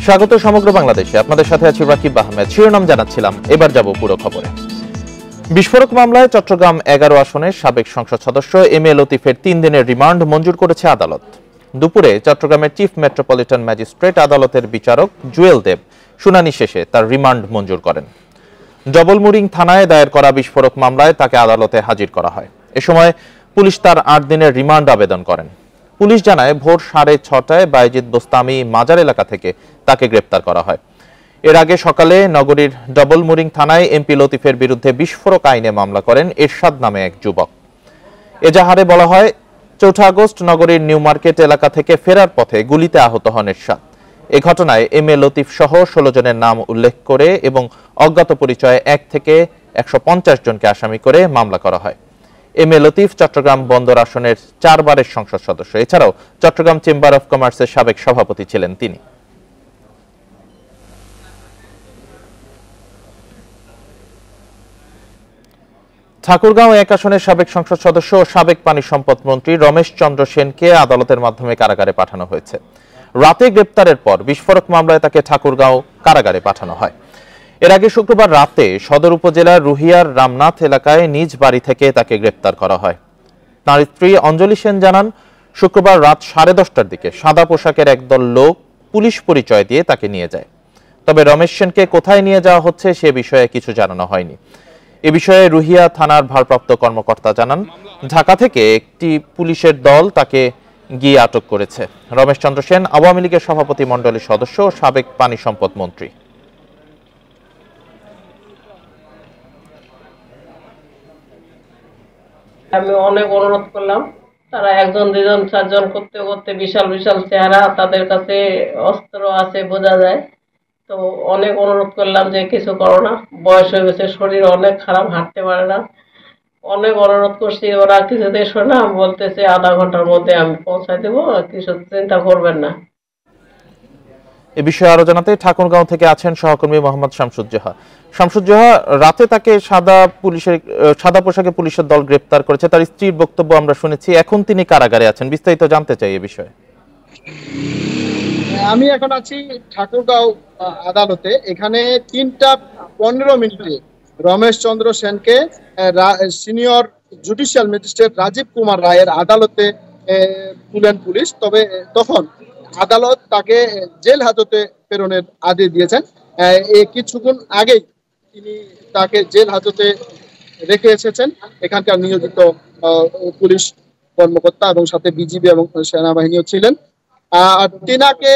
স্বাগত সমগ্র বাংলাদেশে। আপনাদের সাথে আছি রাকিব আহমেদ। শিরোনাম জানাচ্ছিলাম, এবার যাব পুরো খবরে। বিস্ফোরক মামলায় চট্টগ্রাম 11 আসনের সাবেক সংসদ সদস্য এম এ লতিফের 3 দিনের রিমান্ড মঞ্জুর করেছে আদালত। দুপুরে চট্টগ্রামের চিফ মেট্রোপলিটন ম্যাজিস্ট্রেট আদালতের বিচারক জুয়েল দেব শুনানি শেষে তার রিমান্ড মঞ্জুর করেন। ডবলমুরিং থানায় দায়ের করা বিস্ফোরক মামলায় তাকে আদালতে হাজির করা হয়। এ সময় পুলিশ তার 8 দিনের রিমান্ড আবেদন করেন। পুলিশ জানায়, ভোর 6:30টায় বাইজিদ বোস্তামি মাজার এলাকা থেকে তাকে গ্রেপ্তার করা হয়। এর আগে সকালে নগরীর ডবলমুরিং থানায় এমপি লতিফের বিরুদ্ধে বিস্ফোরক আইনে মামলা করেন এরশাদ নামে এক যুবক। এজাহারে বলা হয়, 4 আগস্ট নগরীর নিউ মার্কেট এলাকা থেকে ফেরার পথে গুলিতে আহত হন এরশাদ। এ ঘটনায় এম এ লতিফ সহ 16 জনের নাম উল্লেখ করে এবং অজ্ঞাত পরিচয়ে 1 থেকে 150 জনকে আসামি করে মামলা করা হয়। এম এ লতিফ চট্টগ্রাম বন্দর আসনের 4 বারের সংসদ সদস্য। এছাড়াও চট্টগ্রাম চেম্বার অব কমার্সের সাবেক সভাপতি ছিলেন তিনি। ঠাকুরগাঁও 1 আসনের সাবেক সংসদ সদস্য ও সাবেক পানি সম্পদ মন্ত্রী রমেশ চন্দ্র সেনকে আদালতের মাধ্যমে কারাগারে পাঠানো হয়েছে। রাতে গ্রেপ্তারের পর বিস্ফোরক মামলায় তাকে ঠাকুরগাঁও কারাগারে পাঠানো হয়। এর আগে শুক্রবার রাতে সদর উপজেলার রুহিয়ার রামনাথ এলাকায় নিজ বাড়ি থেকে তাকে গ্রেপ্তার করা হয়। তাঁর স্ত্রী অঞ্জলি সেন জানান, শুক্রবার রাত 10:30টার দিকে সাদা পোশাকের একদল লোক পুলিশ পরিচয় দিয়ে তাকে নিয়ে যায়। তবে রমেশ সেনকে কোথায় নিয়ে যাওয়া হচ্ছে সে বিষয়ে কিছু জানানো হয়নি। এ বিষয়ে রুহিয়া থানার ভারপ্রাপ্ত কর্মকর্তা জানান, ঢাকা থেকে একটি পুলিশের দল তাকে গিয়ে আটক করেছে। রমেশ চন্দ্র সেন আওয়ামী লীগের সভাপতি মণ্ডলীর সদস্য ও সাবেক পানি সম্পদ মন্ত্রী। আমি অনেক অনুরোধ করলাম, তারা 1 জন 2 জন 4 জন করতে করতে বিশাল বিশাল চেহারা, তাদের কাছে অস্ত্র আছে বোঝা যায়। তো অনেক অনুরোধ করলাম যে কিছু করো না, বয়স হয়ে গেছে, শরীর অনেক খারাপ, হাঁটতে পারে না। অনেক অনুরোধ করছি, ওরা কিছুতেই শোনে না, বলতেছে আধা ঘন্টার মধ্যে আমি পৌঁছায় দেবো, কিছু চিন্তা করবেন না। এ বিষয়ে আরো জানাতে ঠাকুরগাঁও থেকে আছেন সহকর্মী মোহাম্মদ শামসুজ্জোহা। শামসুজ্জোহা, রাতে তাকে সাদা পোশাকে পুলিশের দল গ্রেপ্তার করেছে। তার স্ত্রীর বক্তব্য আমরা শুনেছি। এখন তিনি কারাগারে আছেন, বিস্তারিত জানতে চাই এ বিষয়ে। আমি এখন আছি ঠাকুরগাঁও আদালতে। এখানে 3:15 রমেশ চন্দ্র সেনকে senior judicial magistrate Rajiv Kumar রায়ের আদালতে তুলেন পুলিশ। তবে তখন আদালত তাকে জেল হাজতে প্রেরণের আদেশ দিয়েছেন। কিছুক্ষণ আগেই তিনি তাকে জেল হাজতে রেখে এসেছেন এখানকার নিয়োজিত পুলিশ কর্মকর্তা, এবং সাথে বিজিবি এবং সেনাবাহিনীও ছিলেন। আর তিনাকে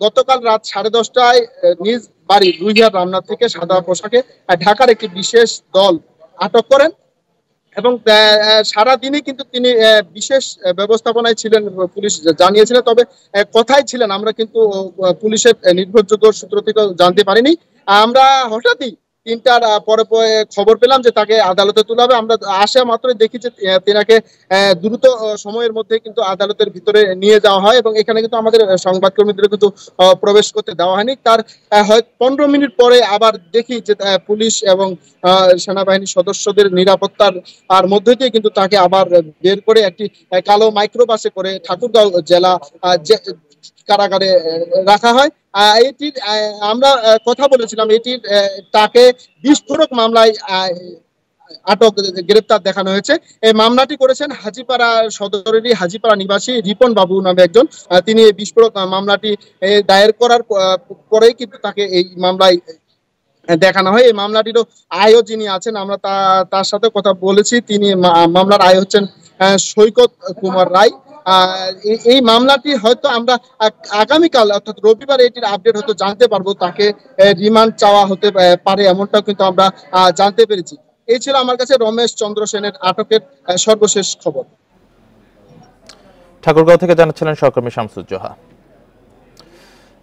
গতকাল রাত 10:30টায় নিজ বাড়ি রুহিয়ার রামনাথ থেকে সাদা পোশাকে ঢাকার একটি বিশেষ দল আটক করেন এবং সারাদিনই কিন্তু তিনি বিশেষ ব্যবস্থাপনায় ছিলেন, পুলিশ জানিয়েছিলেন। তবে কোথায় ছিলেন আমরা কিন্তু পুলিশের নির্ভরযোগ্য সূত্র থেকে জানতে পারিনি। আমরা হঠাৎই 3টার পরে খবর পেলাম যে তাকে আদালতে তোলা হবে। আমরা আসা মাত্র দেখি যে তেনাকে দ্রুত সময়ের মধ্যে কিন্তু আদালতের ভিতরে নিয়ে যাওয়া হয় এবং এখানে কিন্তু আমাদের সংবাদকর্মীদের কিন্তু প্রবেশ করতে দেওয়া হয়নি। তার হয়তো 15 মিনিট পরে আবার দেখি যে পুলিশ এবং সেনাবাহিনীর সদস্যদের নিরাপত্তার মধ্যে দিয়ে কিন্তু তাকে আবার বের করে একটি কালো মাইক্রোবাসে করে ঠাকুরগাঁও জেলা কারাগারে রাখা হয়। এটির আমরা কথা বলেছিলাম, এটির তাকে বিস্ফোরক মামলায় গ্রেপ্তার দেখানো হয়েছে। এই মামলাটি করেছেন হাজীপাড়া সদরেরই হাজীপাড়া নিবাসী রিপন বাবু নামে একজন। তিনি এই বিস্ফোরক মামলাটি দায়ের করার পরেই কিন্তু তাকে এই মামলায় দেখানো হয়। এই মামলাটিরও আয়ও যিনি আছেন, আমরা তার সাথে কথা বলেছি। তিনি মামলার আয় হচ্ছেন সৈকত কুমার রায়। এই মামলাটি হয়তো আমরা আগামীকাল অর্থাৎ রবিবার এটির আপডেট হয়তো জানতে পারবো। তাকে রিমান্ড চাওয়া হতে পারে এমনটাও কিন্তু আমরা জানতে পেরেছি। এই ছিল আমার কাছে রমেশ চন্দ্র সেনের আটকের সর্বশেষ খবর। ঠাকুরগাঁও থেকে জানাচ্ছিলেন সহকর্মী শামসুজ্জোহা।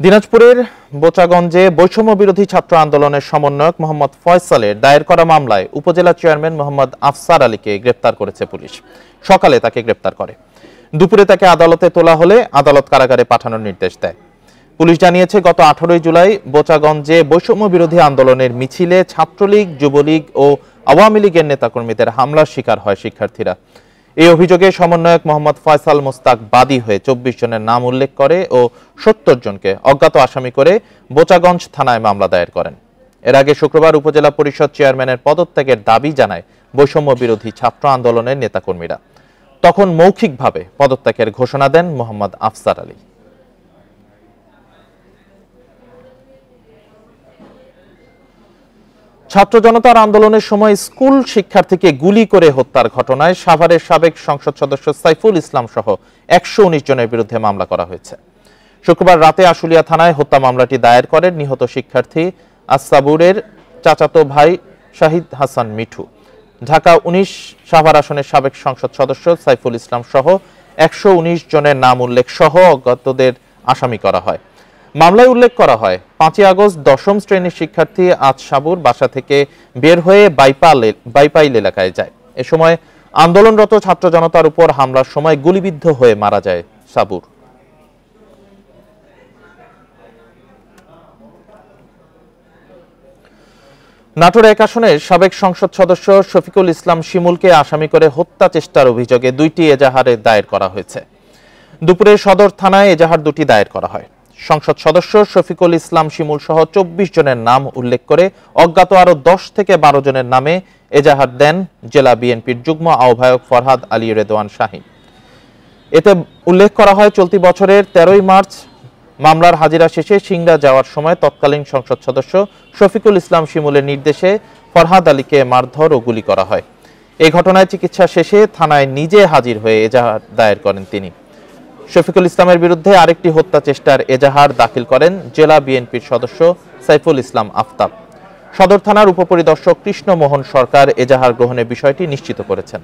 দিনাজপুরের বোচাগঞ্জে বৈষম্য বিরোধী ছাত্র আন্দোলনের সমন্বয়ক মোহাম্মদ ফয়সালের দায়ের করা মামলায় উপজেলা চেয়ারম্যান মোহাম্মদ আফসার আলীকে গ্রেপ্তার করেছে পুলিশ। সকালে তাকে গ্রেপ্তার করে। দুপুরে তাকে আদালতে তোলা হলে আদালত কারাগারে পাঠানোর নির্দেশ দেয়। পুলিশ জানিয়েছে, গত 18 জুলাই বোচাগঞ্জে বৈষম্য বিরোধী আন্দোলনের মিছিলে ছাত্রলীগ, যুবলীগ ও আওয়ামী লীগের নেতাকর্মীদের হামলার শিকার হয় শিক্ষার্থীরা। এই অভিযোগে সমন্বয়ক মোহাম্মদ ফয়সাল মোস্তাক বাদী হয়ে 24 জনের নাম উল্লেখ করে ও 70 জনকে অজ্ঞাত আসামি করে বোচাগঞ্জ থানায় মামলা দায়ের করেন। এর আগে শুক্রবার উপজেলা পরিষদ চেয়ারম্যানের পদত্যাগের দাবি জানায় বৈষম্য বিরোধী ছাত্র আন্দোলনের নেতাকর্মীরা। তখন মৌখিকভাবে পদত্যাগের ঘোষণা দেন মোহাম্মদ আফসার আলী। ছাত্র জনতার আন্দোলনের সময় স্কুল শিক্ষার্থীকে গুলি করে হত্যার ঘটনায় সাভারের সাবেক সংসদ সদস্য সাইফুল ইসলাম সহ 119 জনের বিরুদ্ধে মামলা করা হয়েছে। শুক্রবার রাতে আশুলিয়া থানায় হত্যা মামলাটি দায়ের করেন নিহত শিক্ষার্থী আসাবুরের চাচাতো ভাই শাহিদ হাসান মিঠু। ঢাকা 19 সাভার আসনের সাবেক সংসদ সদস্য সাইফুল ইসলাম সহ 119 জনের নাম উল্লেখ সহ অজ্ঞাতদের আসামি করা হয়। মামলায় উল্লেখ করা হয় 5 আগস্ট 10ম শ্রেণীর শিক্ষার্থী আজ সাবুর বাসা থেকে বের হয়ে বাইপাইল এলাকায় যায়। এ সময় আন্দোলনরত ছাত্র জনতার উপর হামলার সময় গুলিবিদ্ধ হয়ে মারা যায় সাবুর। নাটোর 1 আসনের সাবেক সংসদ সদস্য শফিকুল ইসলাম শিমুলকে আসামি করে হত্যা চেষ্টার অভিযোগে 2টি এজাহারে দায়ের করা হয়েছে। দুপুরে সদর থানায় এজাহার 2টি দায়ের করা হয়। সংসদ সদস্য শফিকুল ইসলাম শিমুল সহ 24 জনের নাম উল্লেখ করে অজ্ঞাত আরো 10 থেকে 12 জনের নামে এজাহার দেন জেলা বিএনপির যুগ্ম আহ্বায়ক ফরহাদ আলী রেদওয়ান শাহীন। এতে উল্লেখ করা হয় চলতি বছরের 13 মার্চ মামলার হাজিরা শেষে সিংড়া যাওয়ার সময় তৎকালীন সংসদ সদস্য শফিকুল ইসলাম শিমুলের নির্দেশে ফরহাদ আলীকে মারধর ও গুলি করা হয়। এই ঘটনায় চিকিৎসা শেষে থানায় নিজে হাজির হয়ে এজাহার দায়ের করেন তিনি। শফিকুল ইসলামের বিরুদ্ধে আরেকটি হত্যা চেষ্টার এজাহার দাখিল করেন জেলা বিএনপির সদস্য সাইফুল ইসলাম আফতাব। সদর থানার উপপরিদর্শক কৃষ্ণমোহন সরকার এজাহার গ্রহণের বিষয়টি নিশ্চিত করেছেন।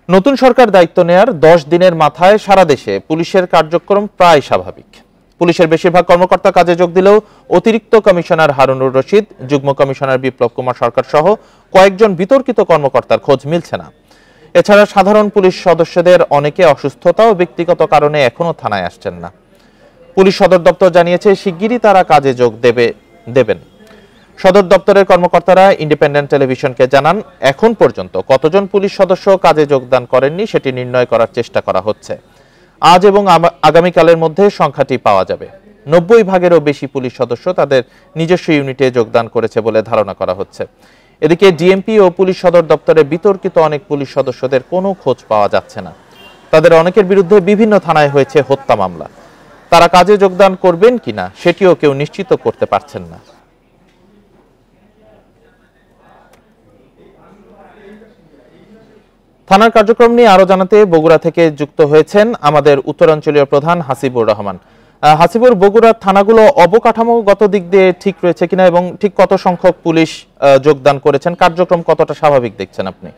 নতুন সরকার দায়িত্ব নেয়ার 10 দিনের মাথায় সারা দেশে পুলিশের কার্যক্রম প্রায় স্বাভাবিক। পুলিশের বেশিরভাগ কর্মকর্তা কাজে যোগ দিলেও অতিরিক্ত কমিশনার হারুনুর রশিদ, যুগ্ম কমিশনার বিপ্লব কুমার সরকার সহ কয়েকজন বিতর্কিত কর্মকর্তার খোঁজ মিলছে না। এছাড়া সাধারণ পুলিশ সদস্যদের অনেকে অসুস্থতা ও ব্যক্তিগত কারণে এখনো থানায় আসছেন না। পুলিশ সদর দপ্তর জানিয়েছে শিগগিরই তারা কাজে যোগ দেবেন। সদর দপ্তরের কর্মকর্তারা ইন্ডিপেন্ডেন্ট টেলিভিশনকে জানান, এখন পর্যন্ত কতজন পুলিশ সদস্য কাজে যোগদান করেননি সেটি নির্ণয় করার চেষ্টা করা হচ্ছে। আজ এবং আগামীকালের মধ্যে সংখ্যাটি পাওয়া যাবে। 90 ভাগেরও বেশি পুলিশ সদস্য তাদের নিজস্ব ইউনিটে যোগদান করেছে বলে ধারণা করা হচ্ছে। এদিকে ডিএমপি ও পুলিশ সদর দপ্তরে বিতর্কিত অনেক পুলিশ সদস্যদের কোনো খোঁজ পাওয়া যাচ্ছে না। তাদের অনেকের বিরুদ্ধে বিভিন্ন থানায় হয়েছে হত্যা মামলা। তারা কাজে যোগদান করবেন কিনা সেটিও কেউ নিশ্চিত করতে পারছেন না। থানার কার্যক্রম নিয়ে আরো জানাতে বগুড়া থেকে যুক্ত হয়েছেন আমাদের উত্তরাঞ্চলীয় প্রধান হাসিবুর রহমান। হাসিবুর, বগুড়ার থানাগুলো অবকাঠামোগত দিক দিয়ে ঠিক রয়েছে কিনা এবং ঠিক কত সংখ্যক পুলিশ যোগদান করেছেন, কার্যক্রম কতটা স্বাভাবিক দেখছেন আপনি?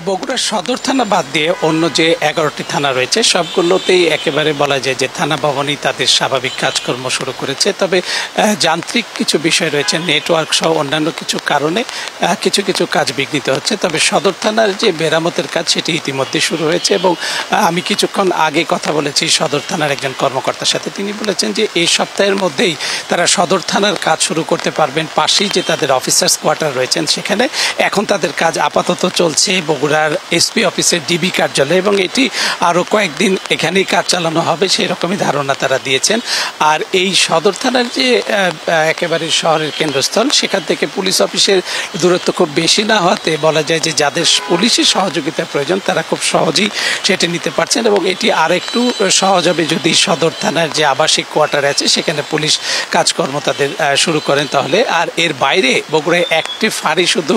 বগুড়া সদর থানা বাদ দিয়ে অন্য যে 11টি থানা রয়েছে সবগুলোতেই একেবারে বলা যায় যে থানা ভবনই তাদের স্বাভাবিক কাজকর্ম শুরু করেছে। তবে যান্ত্রিক কিছু বিষয় রয়েছে, নেটওয়ার্ক সহ অন্যান্য কিছু কারণে কিছু কিছু কাজ বিঘ্নিত হচ্ছে। তবে সদর থানার যে মেরামতের কাজ সেটি ইতিমধ্যে শুরু হয়েছে এবং আমি কিছুক্ষণ আগে কথা বলেছি সদর থানার একজন কর্মকর্তার সাথে। তিনি বলেছেন যে এই সপ্তাহের মধ্যেই তারা সদর থানার কাজ শুরু করতে পারবেন। পাশেই যে তাদের অফিসার্স কোয়ার্টার রয়েছেন সেখানে এখন তাদের কাজ আপাতত চলছে বগুড়ার এসপি অফিসের ডিবি কার্যালয় এবং এটি আরো কয়েকদিন এখানেই কাজ চালানো হবে সেই রকমই ধারণা তারা দিয়েছেন। আর এই সদর থানার যে একেবারে শহরের কেন্দ্রস্থল সেখান থেকে পুলিশ অফিসের দূরত্ব খুব বেশি না হওয়াতে বলা যায় যে যাদের পুলিশের সহযোগিতার প্রয়োজন তারা খুব সহজেই সেটি নিতে পারছেন এবং এটি আর একটু সহজ হবে যদি সদর থানার যে আবাসিক কোয়ার্টার আছে সেখানে পুলিশ কাজকর্ম তাদের শুরু করেন তাহলে। আর এর বাইরে বগুড়ায় একটি ফাঁড়ি শুধু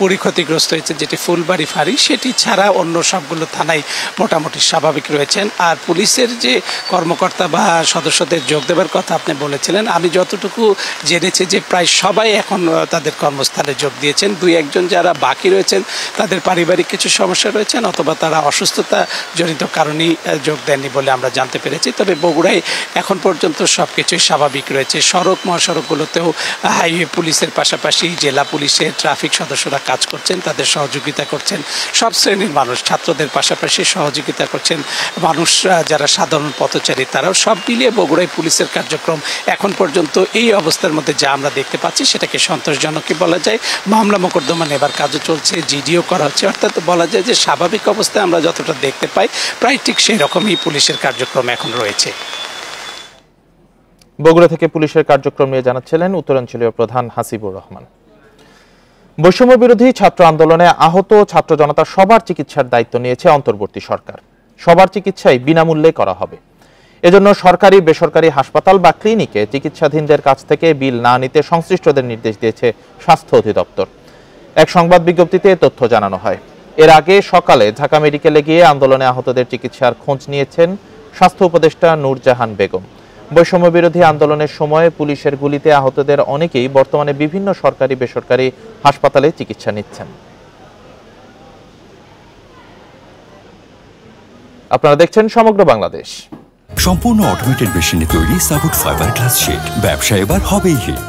পরিক্ষতিগ্রস্ত হয়েছে যেটি ফুলবাড়ি ফাঁড়ি, সেটি ছাড়া অন্য সবগুলো থানায় মোটামুটি স্বাভাবিক রয়েছেন। আর পুলিশের যে কর্মকর্তা বা সদস্যদের যোগ দেওয়ার কথা আপনি বলেছিলেন, আমি যতটুকু জেনেছি যে প্রায় সবাই এখন তাদের কর্মস্থলে যোগ দিয়েছেন। 2-1 যারা বাকি রয়েছেন তাদের পারিবারিক কিছু সমস্যা রয়েছেন অথবা তারা অসুস্থতা জনিত কারণেই যোগ দেননি বলে আমরা জানতে পেরেছি। তবে বগুড়ায় এখন পর্যন্ত সবকিছুই স্বাভাবিক রয়েছে। সড়ক মহাসড়কগুলোতেও হাইওয়ে পুলিশের পাশাপাশি জেলা পুলিশের ট্রাফিক সদস্যরা কাজ করছেন, তাদের সহযোগিতা করছেন সব শ্রেণীর মানুষ, ছাত্রদের পাশাপাশি সহযোগিতা করছেন মানুষ যারা সাধারণ পথচারী, তারাও সব মিলিয়ে বগুড়ায় পুলিশের কার্যক্রম এখন পর্যন্ত এই অবস্থার মধ্যে যা আমরা দেখতে পাচ্ছি সেটাকে সন্তোষজনকই বলা যায়। মামলা মোকদ্দমা নেবার কাজও চলছে, জিডিও করা হচ্ছে, অর্থাৎ বলা যায় যে স্বাভাবিক অবস্থায় আমরা যতটা দেখতে পাই প্রায় ঠিক সেই রকমই পুলিশের কার্যক্রম এখন রয়েছে। বগুড়া থেকে পুলিশের কার্যক্রম নিয়ে জানাচ্ছিলেন উত্তরাঞ্চলীয় প্রধান হাসিবুর রহমান। বৈষম্য বিরোধী ছাত্র আন্দোলনে আহত ছাত্র জনতা সবার চিকিৎসার দায়িত্ব নিয়েছে অন্তর্বর্তী সরকার। সবার চিকিৎসাই বিনামূল্যে করা হবে। এজন্য সরকারি বেসরকারি হাসপাতাল বা ক্লিনিকে চিকিৎসাধীনদের কাছ থেকে বিল না নিতে সংশ্লিষ্টদের নির্দেশ দিয়েছে স্বাস্থ্য অধিদপ্তর। এক সংবাদ বিজ্ঞপ্তিতে তথ্য জানানো হয়। এর আগে সকালে ঢাকা মেডিকেলে গিয়ে আন্দোলনে আহতদের চিকিৎসার খোঁজ নিয়েছেন স্বাস্থ্য উপদেষ্টা নূরজাহান বেগম। বৈষম্য বিরোধী আন্দোলনের সময় পুলিশের গুলিতে আহতদের অনেকেই বর্তমানে বিভিন্ন সরকারি বেসরকারি হাসপাতালে চিকিৎসা নিচ্ছেন। আপনারা দেখছেন সমগ্র বাংলাদেশ। সম্পূর্ণ অটোমেটেড মেশিনে তৈরি সাপোর্ট ফাইবার গ্লাস শীট, ব্যবসা এবার হবেই হিট।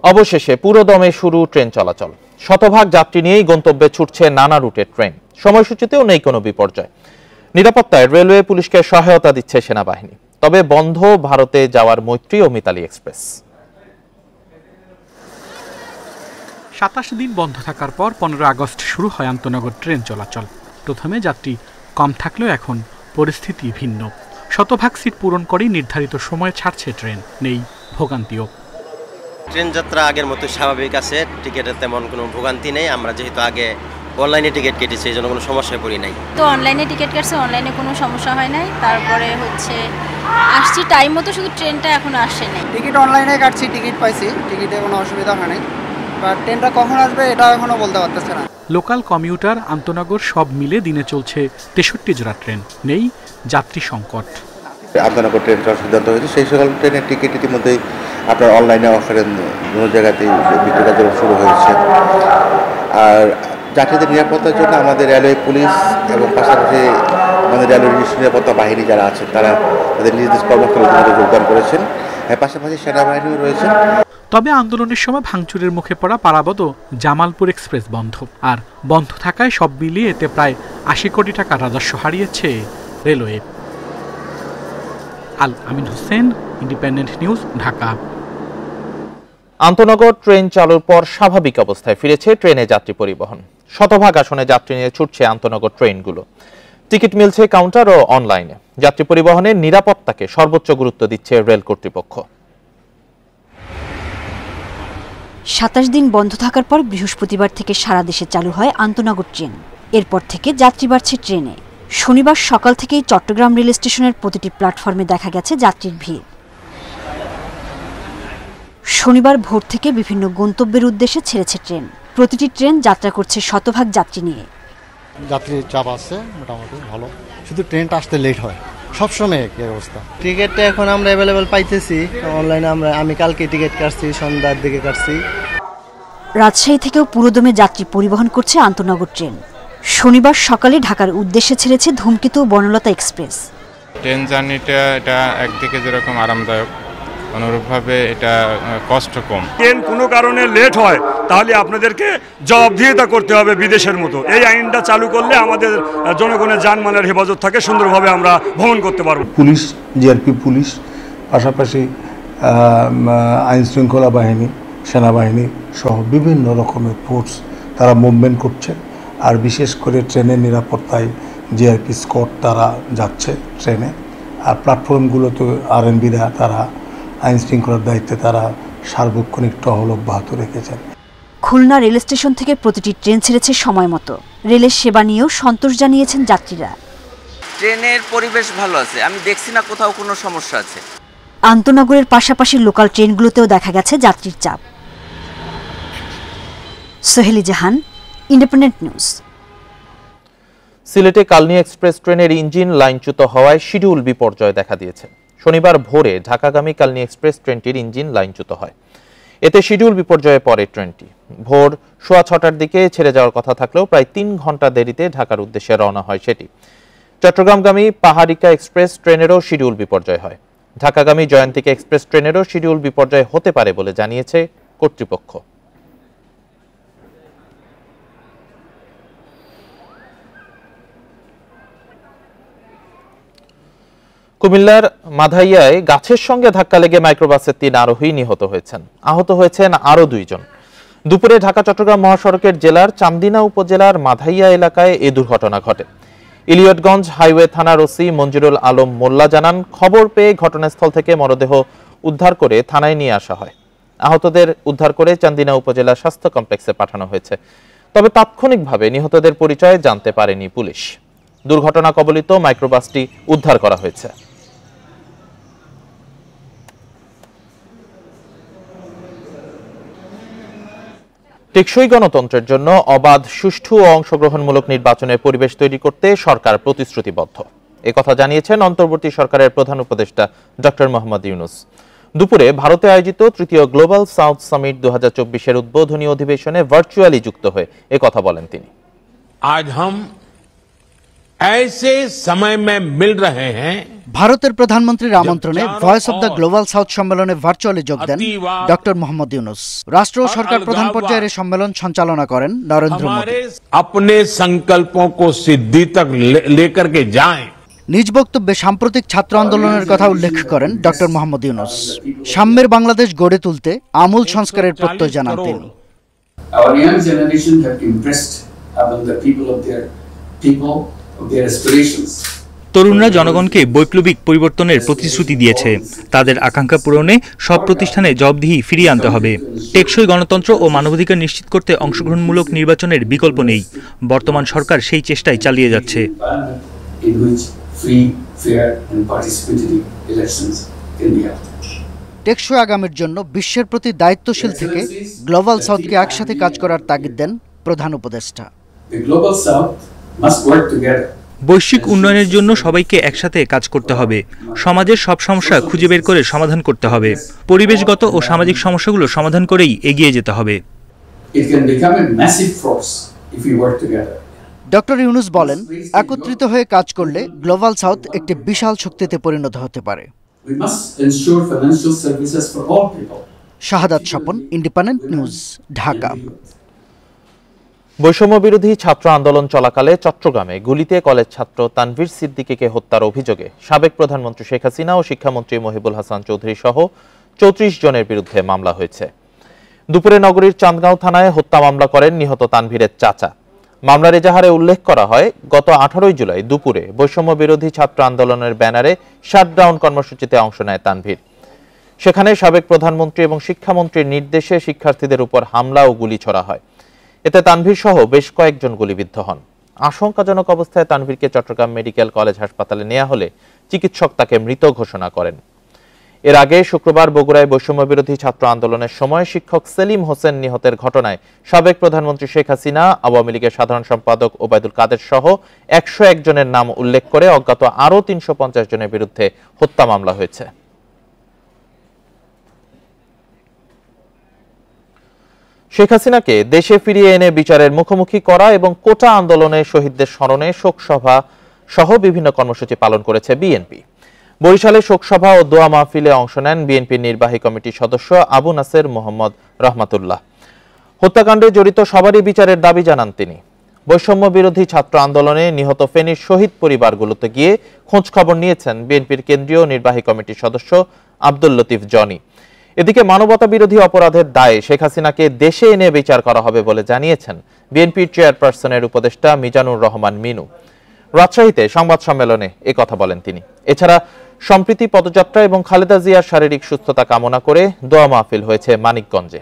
অবশেষে পুরোদমে শুরু ট্রেন চলাচল। শতভাগ যাত্রী নিয়েই গন্তব্যে ছুটছে নানা রুটের ট্রেন। সময়সূচিতেও নেই কোনো বিপর্যয়। নিরাপত্তায় রেলওয়ে পুলিশকে সহায়তা দিচ্ছে সেনাবাহিনী। তবে বন্ধ ভারতে যাওয়ার মৈত্রী ও মিতালি এক্সপ্রেস। ২৭ দিন বন্ধ থাকার পর ১৫ আগস্ট শুরু হয় আন্তনগর ট্রেন চলাচল। প্রথমে যাত্রী কম থাকলেও এখন পরিস্থিতি ভিন্ন। শতভাগ সিট পূরণ করেই নির্ধারিত সময়ে ছাড়ছে ট্রেন, নেই ভোগান্তিও। ট্রেন যাত্রা আগের মতো স্বাভাবিক আছে, টিকিটের তেমন কোনো ভোগান্তি নেই। আমরা যেহেতু আগে অনলাইনে টিকিট কেটেছি, এই জন্য কোনো সমস্যায় পড়ি নাই। তো অনলাইনে টিকিট কাটছে, অনলাইনে কোনো সমস্যা হয় নাই। তারপরে আসছি টাইম মতো, শুধু ট্রেনটা এখনো আসে নাই। টিকিট অনলাইনে কাটছি, টিকিট পাইছি, টিকিটে কোনো অসুবিধা হয় নাই। বা ট্রেনটা কখন আসবে এটা এখনো বলতে পারতেছে না। লোকাল কমিউটার আন্তনগর সব মিলে দিনে চলছে 63 জোড়া ট্রেন, নেই যাত্রী সংকট। আন্তনগর ট্রেন চলার সিদ্ধান্ত হয়েছে। সেই সকল ট্রেনের টিকিট ইতিমধ্যেই আপনার অনলাইনে অফারেন বিভিন্ন জায়গাতেই বিক্রি কার্য শুরু হয়েছে। আর যাত্রীদের নিরাপত্তার জন্য আমাদের রেলওয়ে পুলিশ এবং পাশাপাশি আমাদের রেলওয়ে নিরাপত্তা বাহিনী যারা আছেন তারা তাদের নিজ নিজ কর্মস্থলে যোগদান করেছেন। পাশাপাশি সেনাবাহিনীও রয়েছে। তবে আন্দোলনের সময় ভাঙচুরের মুখে পড়া পারাবত জামালপুর এক্সপ্রেস বন্ধ। আর বন্ধ থাকায় সব মিলিয়ে এতে প্রায় ৮০ কোটি টাকা রাজস্ব হারিয়েছে railway. Al Amin Hossain, Independent News, Dhaka. আন্তনগর ট্রেন চালুর পর স্বাভাবিক অবস্থায় ফিরেছে ট্রেনে যাত্রী পরিবহন। শতভাগ আসনে যাত্রী নিয়ে ছুটছে আন্তনগর ট্রেনগুলো। টিকিট মিলছে কাউন্টার ও অনলাইনে। যাত্রী পরিবহনের নিরাপত্তাকে সর্বোচ্চ গুরুত্ব দিচ্ছে রেল কর্তৃপক্ষ। ২৭ দিন বন্ধ থাকার পর বৃহস্পতিবার থেকে সারা দেশে চালু হয় আন্তনগর ট্রেন। এরপর থেকে যাত্রী বাড়ছে ট্রেনে। শনিবার সকাল থেকেই চট্টগ্রাম রেল স্টেশনের প্রতিটি প্ল্যাটফর্মে দেখা গেছে যাত্রীর ভিড়। শনিবার ভোর থেকে বিভিন্ন গন্তব্যের উদ্দেশ্যে ছেড়েছে ট্রেন। প্রতিটি ট্রেন যাত্রা করছে শতভাগ যাত্রী নিয়ে। যাত্রীর চাপ আছে মোটামুটি ভালো, শুধু ট্রেনটা আসতে লেট হয় সবসময় একই অবস্থা। টিকিটটা এখন আমরা অ্যাভেলেবেল পাইতেছি অনলাইনে। আমি কালকে টিকিট কাটছি, সন্ধ্যার দিকে কাটছি। রাজশাহী থেকেও পুরোদমে যাত্রী পরিবহন করছে আন্তনগর ট্রেন। শনিবার সকালে ঢাকার উদ্দেশ্যে ছেড়েছে ধূমকেতু ও বনলতা এক্সপ্রেস। ট্রেন জার্নিটা এটা একদিকে যেরকম আরামদায়ক, অনুরূপভাবে এটা কষ্ট কম। ট্রেন কোনো কারণে লেট হয় তাহলে আপনাদেরকে জবাবদিহিতা করতে হবে বিদেশের মতো। এই আইনটা চালু করলে আমাদের জনগণের জানমালের হেফাজত থাকে, সুন্দরভাবে আমরা ভ্রমণ করতে পারব। পুলিশ, জিআরপি পুলিশ, পাশাপাশি আইন শৃঙ্খলা বাহিনী, সেনাবাহিনী সহ বিভিন্ন রকমের ফোর্স তারা মুভমেন্ট করছে। আর বিশেষ করে ট্রেনের নিরাপত্তায় জিআরপি স্কোয়াড তারা যাচ্ছে ট্রেনে। আর প্ল্যাটফর্মগুলোতে আরএনবিরা তারা আইন শৃঙ্খলার দায়িত্বে তারা সার্বক্ষণিক টহল অব্যাহত রেখেছেন। খুলনা রেল স্টেশন থেকে প্রতিটি ট্রেন ছেড়েছে সময় মতো। রেলের সেবা নিয়েও সন্তোষ জানিয়েছেন যাত্রীরা। ট্রেনের পরিবেশ ভালো আছে, আমি দেখছি না কোথাও কোনো সমস্যা আছে। আন্তনগরের পাশাপাশি লোকাল ট্রেনগুলোতেও দেখা গেছে যাত্রীর চাপ। সোহেলি জাহান, ইন্ডিপেন্ডেন্ট নিউজ। সিলেটে কালনী এক্সপ্রেস ট্রেনের ইঞ্জিন লাইনচ্যুত হওয়ায় শিডিউল বিপর্যয় দেখা দিয়েছে। শনিবার ভোরে ঢাকাগামী কালনী এক্সপ্রেস ট্রেনটির ইঞ্জিন লাইনচ্যুত হয়। এতে শিডিউল বিপর্যয়ে পড়ে ট্রেনটি। ভোর 6:15টার দিকে ছেড়ে যাওয়ার কথা থাকলেও প্রায় 3 ঘন্টা দেরিতে ঢাকার উদ্দেশ্যে রওনা হয় সেটি। চট্টগ্রামগামী পাহাড়িকা এক্সপ্রেস ট্রেনেরও শিডিউল বিপর্যয় হয়। ঢাকাগামী জয়ন্তিকা এক্সপ্রেস ট্রেনেরও শিডিউল বিপর্যয় হতে পারে বলে জানিয়েছে কর্তৃপক্ষ। কুমিল্লার মাধাইয়ায় গাছের সঙ্গে ধাক্কা লেগে মাইক্রোবাসের ৩ আরোহী নিহত হয়েছেন। আহত হয়েছেন আরও ২ জন। দুপুরে ঢাকা চট্টগ্রাম মহাসড়কের জেলার চান্দিনা উপজেলার মাধাইয়া এলাকায় এই দুর্ঘটনা ঘটে। ইলিয়টগঞ্জ হাইওয়ে থানার ওসি মঞ্জুরুল আলম মোল্লা জানান, খবর পেয়ে ঘটনাস্থল থেকে মরদেহ উদ্ধার করে থানায় নিয়ে আসা হয়। আহতদের উদ্ধার করে চান্দিনা উপজেলা স্বাস্থ্য কমপ্লেক্সে পাঠানো হয়েছে। তবে তাৎক্ষণিকভাবে নিহতদের পরিচয় জানতে পারেনি পুলিশ। দুর্ঘটনা কবলিত মাইক্রোবাসটি উদ্ধার করা হয়েছে। টেকসই গণতন্ত্রের জন্য অবাধ, সুষ্ঠু ও অংশগ্রহণমূলক নির্বাচনের পরিবেশ তৈরি করতে সরকার প্রতিশ্রুতিবদ্ধ। একথা জানিয়েছেন অন্তর্বর্তী সরকারের প্রধান উপদেষ্টা ডক্টর মোহাম্মদ ইউনূস। দুপুরে ভারতে আয়োজিত তৃতীয় গ্লোবাল সাউথ সামিট 2024-এর উদ্বোধনী অধিবেশনে ভার্চুয়ালি যুক্ত হয়ে একথা বলেন তিনি। আজ हम ऐसे समय में मिल रहे हैं। ভারতের প্রধানমন্ত্রীর আমন্ত্রণে voice of the global south সম্মেলনে ভার্চুয়ালি যোগ দেন ডক্টর মোহাম্মদ ইউনূস। রাষ্ট্র ও সরকার প্রধান পর্যায়ের এই সম্মেলন সঞ্চালনা করেন নরেন্দ্র মোদী। अपने संकल्पों को सिद्धि तक लेकर के जाएं। নিজ বক্তব্যে সাম্প্রতিক ছাত্র আন্দোলনের কথা উল্লেখ করেন ডক্টর মোহাম্মদ ইউনূস। সাম্যের বাংলাদেশ গড়ে তুলতে আমূল সংস্কারের প্রত্যয় জানান তিনি। Our young generation have impressed upon the people of their aspirations. তরুণরা জনগণকে বৈপ্লবিক পরিবর্তনের প্রতিশ্রুতি দিয়েছে। তাদের আকাঙ্ক্ষা পূরণে সব প্রতিষ্ঠানে জবাবদিহি ফিরিয়ে আনতে হবে। টেকসই গণতন্ত্র ও মানবাধিকার নিশ্চিত করতে অংশগ্রহণমূলক নির্বাচনের বিকল্প নেই। বর্তমান সরকার সেই চেষ্টাই চালিয়ে যাচ্ছে। টেকসই আগামীর জন্য বিশ্বের প্রতি দায়িত্বশীল থেকে গ্লোবাল সাউথকে একসাথে কাজ করার তাগিদ দেন প্রধান উপদেষ্টা। বৈশ্বিক উন্নয়নের জন্য সবাইকে একসাথে কাজ করতে হবে। সমাজের সব সমস্যা খুঁজে বের করে সমাধান করতে হবে। পরিবেশগত ও সামাজিক সমস্যাগুলো সমাধান করেই এগিয়ে যেতে হবে। ডক্টর ইউনূস বলেন, একত্রিত হয়ে কাজ করলে গ্লোবাল সাউথ একটি বিশাল শক্তিতে পরিণত হতে পারে। শাহাদাত স্বপন, ইন্ডিপেন্ডেন্ট নিউজ, ঢাকা। বৈষম্য বিরোধী ছাত্র আন্দোলন চলাকালে চট্টগ্রামে গুলিতে কলেজ ছাত্র তানভীর সিদ্দিকীকে হত্যার অভিযোগে সাবেক প্রধানমন্ত্রী শেখ হাসিনা ও শিক্ষামন্ত্রী মহিবুল হাসান চৌধুরী সহ 34 জনের বিরুদ্ধে মামলা হয়েছে। দুপুরে নগরীর চান্দগাঁও থানায় হত্যা মামলা করেন নিহত তানভীরের চাচা। মামলার এজাহারে উল্লেখ করা হয়, গত 18 জুলাই দুপুরে বৈষম্য বিরোধী ছাত্র আন্দোলনের ব্যানারে শাটডাউন কর্মসূচিতে অংশ নেয় তানভীর। সেখানে সাবেক প্রধানমন্ত্রী এবং শিক্ষামন্ত্রীর নির্দেশে শিক্ষার্থীদের উপর হামলা ও গুলি ছোড়া হয়। এতে তানভীর সহ বেশ কয়েকজন গুলিবিদ্ধ হন। আশঙ্কাজনক অবস্থায় তানভীরকে চট্টগ্রাম মেডিকেল কলেজ হাসপাতালে নেওয়া হলে চিকিৎসক তাকে মৃত ঘোষণা করেন। এর আগে শুক্রবার বগুড়ায় বৈষম্য বিরোধী ছাত্র আন্দোলনের সময় শিক্ষক সেলিম হোসেন নিহতের ঘটনায় সাবেক প্রধানমন্ত্রী শেখ হাসিনা, আওয়ামী লীগের সাধারণ সম্পাদক ওবায়দুল কাদের সহ 101 জনের নাম উল্লেখ করে অজ্ঞাত আরও 350 জনের বিরুদ্ধে হত্যা মামলা হয়েছে। শেখ হাসিনাকে দেশে ফিরিয়ে এনে বিচারের মুখোমুখি করা এবং কোটা আন্দোলনে শহীদদের স্মরণে শোকসভা সহ বিভিন্ন কর্মসূচি পালন করেছে বিএনপি। বরিশালে শোকসভা ও দোয়া মাহফিলে অংশ নেন বিএনপির নির্বাহী কমিটির সদস্য আবু নাসের মোহাম্মদ রহমাতুল্লাহ। হত্যাকাণ্ডে জড়িত সবারই বিচারের দাবি জানান তিনি। বৈষম্য বিরোধী ছাত্র আন্দোলনে নিহত ফেনীর শহীদ পরিবারগুলোতে গিয়ে খোঁজ খবর নিয়েছেন বিএনপির কেন্দ্রীয় নির্বাহী কমিটির সদস্য আব্দুল লতিফ জনি। এদিকে মানবতা বিরোধী অপরাধের দায়ে শেখ হাসিনাকে দেশে এনে বিচার করা হবে বলে জানিয়েছেন বিএনপির চেয়ারপারসনের উপদেষ্টা মিজানুর রহমান মিনু। রাজশাহীতে সংবাদ সম্মেলনে একথা বলেন তিনি। এছাড়া সম্প্রীতি পদযাত্রা এবং খালেদা জিয়ার শারীরিক সুস্থতা কামনা করে দোয়া মাহফিল হয়েছে মানিকগঞ্জে।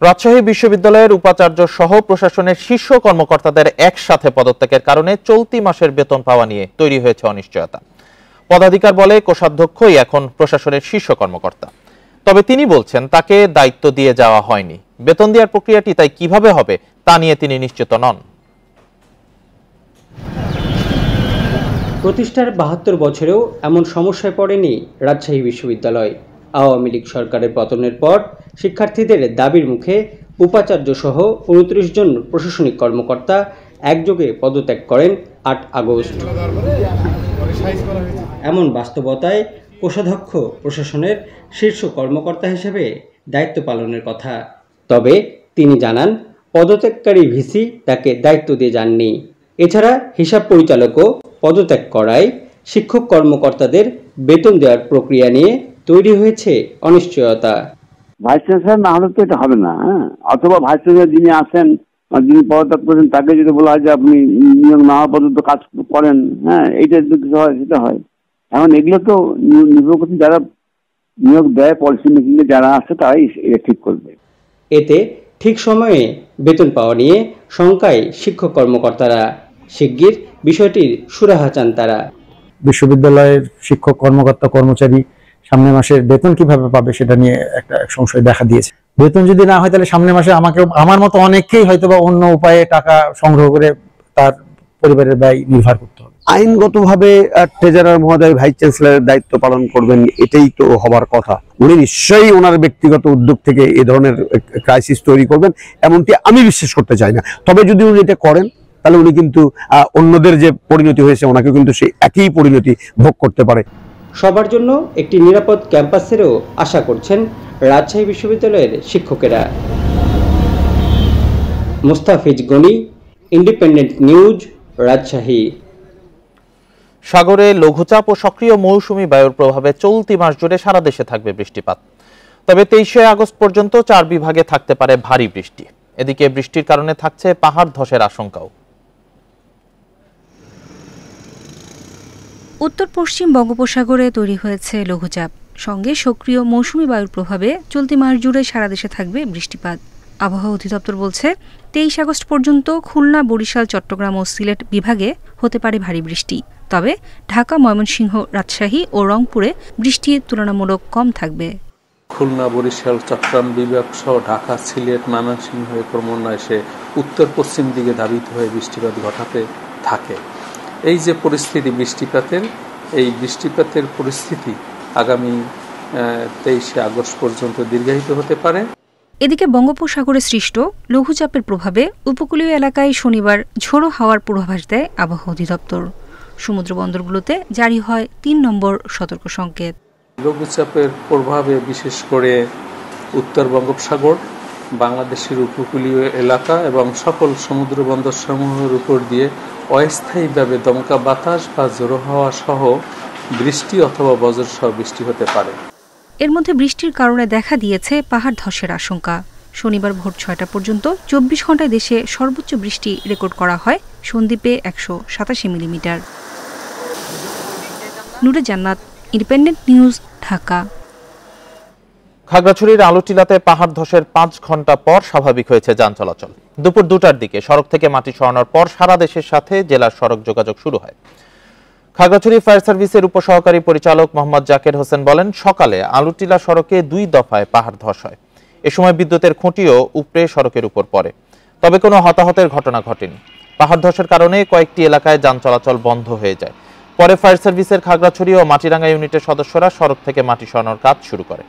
রাজশাহী বিশ্ববিদ্যালয়ের উপাচার্য সহ প্রশাসনের শীর্ষ কর্মকর্তাদের একসাথে পদত্যাগের কারণে চলতি মাসের বেতন পাওয়া নিয়ে তৈরি হয়েছে অনিশ্চয়তা। পদাধিকার বলে কোষাধ্যক্ষই এখন প্রশাসনের শীর্ষ কর্মকর্তা। তবে তিনি বলছেন তাকে দায়িত্ব দিয়ে যাওয়া হয়নি। বেতন দেওয়ার প্রক্রিয়াটি তাই কিভাবে হবে তা নিয়ে তিনি নিশ্চিত নন। প্রতিষ্ঠার 72 বছরেও এমন সমস্যায় পড়েনি রাজশাহী বিশ্ববিদ্যালয়। আওয়ামী লীগ সরকারের পতনের পর শিক্ষার্থীদের দাবির মুখে উপাচার্য সহ 29 জন প্রশাসনিক কর্মকর্তা একযোগে পদত্যাগ করেন 8 আগস্ট। এমন বাস্তবতায় কোষাধ্যক্ষ প্রশাসনের শীর্ষ কর্মকর্তা হিসেবে দায়িত্ব পালনের কথা। তবে তিনি জানান, পদত্যাগকারী ভিসি তাকে দায়িত্ব দিয়ে যাননি। এছাড়া হিসাব পরিচালকও পদত্যাগ করায় শিক্ষক কর্মকর্তাদের বেতন দেওয়ার প্রক্রিয়া নিয়ে তৈরি হয়েছে অনিশ্চয়তা। ভাইস চ্যান্সেলর না হলে তো এটা হবে না, অথবা ভাইস চ্যান্সেলর যিনি আছেন যিনি পদত্যাগ করেন তাকে যদি বলা হয় যে আপনি নিয়োগ না হওয়া পর্যন্ত কাজ করেন, এইটা যদি কিছু হয় সেটা হয়। এখন এগুলো তো নির্ভর করছে যারা নিয়োগ দেয়, পলিসি মেকিং এ যারা আছে তারাই এটা ঠিক করবে। এতে ঠিক সময়ে বেতন পাওয়া নিয়ে শঙ্কায় শিক্ষক কর্মকর্তারা। শিগগির বিষয়টির সুরাহা চান তারা। বিশ্ববিদ্যালয়ের শিক্ষক কর্মকর্তা কর্মচারী সামনের মাসের বেতন কিভাবে পাবে সেটা নিয়ে একটা সংশয় দেখা দিয়েছে। বেতন যদি না হয় তাহলে সামনের মাসে আমার মতো অনেককেই হয়তো বা অন্য উপায়ে টাকা সংগ্রহ করে তার পরিবারের ব্যয় নির্ভর করতে হবে। আইনগতভাবে ট্রেজারার মহোদয় ভাইস চ্যান্সেলরের দায়িত্ব পালন করবেন, এটাই তো হবার কথা। উনি নিশ্চয়ই ওনার ব্যক্তিগত উদ্যোগ থেকে এ ধরনের ক্রাইসিস তৈরি করবেন এমনটি আমি বিশ্বাস করতে চাই না। তবে যদি উনি এটা করেন তাহলে উনি কিন্তু অন্যদের যে পরিণতি হয়েছে ওনাকে কিন্তু সেই একই পরিণতি ভোগ করতে পারে। সবার জন্য একটি নিরাপদ ক্যাম্পাসেরও আশা করছেন রাজশাহী বিশ্ববিদ্যালয়ের শিক্ষকেরা। Mustafiz Gani, independent news, Rajshahi. সাগরে লঘুচাপ ও সক্রিয় মৌসুমী বায়ুর প্রভাবে চলতি মাস জুড়ে সারা দেশে থাকবে বৃষ্টিপাত। তবে 23শে আগস্ট পর্যন্ত 4 বিভাগে থাকতে পারে ভারী বৃষ্টি। এদিকে বৃষ্টির কারণে থাকছে পাহাড় ধসের আশঙ্কাও। উত্তর পশ্চিম বঙ্গোপসাগরে তৈরি হয়েছে লঘুচাপ, সঙ্গে সক্রিয় মৌসুমী বায়ুর প্রভাবে চলতি মাস জুড়ে সারা দেশে থাকবে বৃষ্টিপাত। আবহাওয়া অধিদপ্তর বলছে 23 আগস্ট পর্যন্ত খুলনা, বরিশাল, চট্টগ্রাম ও সিলেট বিভাগে হতে পারে ভারী বৃষ্টি। তবে ঢাকা, ময়মনসিংহ, রাজশাহী ও রংপুরে বৃষ্টি তুলনামূলক কম থাকবে। খুলনা, বরিশাল, চট্টগ্রাম বিভাগ সহ ঢাকা, সিলেট, ময়মনসিংহ ক্রমান্বয়ে সে উত্তর পশ্চিম দিকে ধাবিত হয়ে বৃষ্টিপাত ঘটাতে থাকে। এই যে পরিস্থিতি এই বৃষ্টিপাতের পরিস্থিতি আগামী 23শে আগস্ট পর্যন্ত দীর্ঘায়িত হতে পারে। এদিকে বঙ্গোপসাগরে সৃষ্ট লঘুচাপের প্রভাবে উপকূলীয় এলাকায় শনিবার ঝোড়ো হাওয়ার পূর্বাভাস দেয় আবহাওয়া অধিদপ্তর। সমুদ্র বন্দরগুলোতে জারি হয় 3 নম্বর সতর্ক সংকেত। লঘুচাপের প্রভাবে বিশেষ করে উত্তর বঙ্গোপসাগর, বাংলাদেশের উপকূলীয় এলাকা এবং সকল সমুদ্র বন্দর সমূহের উপর দিয়ে অস্থায়ীভাবে দমকা বাতাস বা ঝোড়ো হাওয়া সহ বৃষ্টি অথবা বজ্রসহ বৃষ্টি হতে পারে। এর মধ্যে বৃষ্টির কারণে দেখা দিয়েছে পাহাড় ধসের আশঙ্কা। শনিবার ভোর 6টা পর্যন্ত 24 ঘন্টায় দেশে সর্বোচ্চ বৃষ্টি রেকর্ড করা হয় সন্দ্বীপে 187 মিলিমিটার। নূরে জান্নাত, ইন্ডিপেন্ডেন্ট নিউজ, ঢাকা। খাগড়াছড়ির আলুটিলাতে পাহাড় ধসের 5 ঘন্টা পর স্বাভাবিক হয়েছে যান চলাচল। দুপুর 2টার দিকে সড়ক থেকে মাটি সরানোর পর সারা দেশের সাথে জেলার সড়ক যোগাযোগ শুরু হয়। খাগড়াছড়ি ফায়ার সার্ভিসের উপসহকারী পরিচালক মোহাম্মদ জাকের হোসেন বলেন, সকালে আলুটিলা সড়কে 2 দফায় পাহাড় ধস হয়। এ সময় বিদ্যুতের খুঁটিও উপড়ে সড়কের উপর পড়ে। তবে কোনো হতাহতের ঘটনা ঘটেনি। পাহাড় ধসের কারণে কয়েকটি এলাকায় যান চলাচল বন্ধ হয়ে যায়। পরে ফায়ার সার্ভিসের খাগড়াছড়ি ও মাটিরাঙ্গা ইউনিটের সদস্যরা সড়ক থেকে মাটি সরানোর কাজ শুরু করে।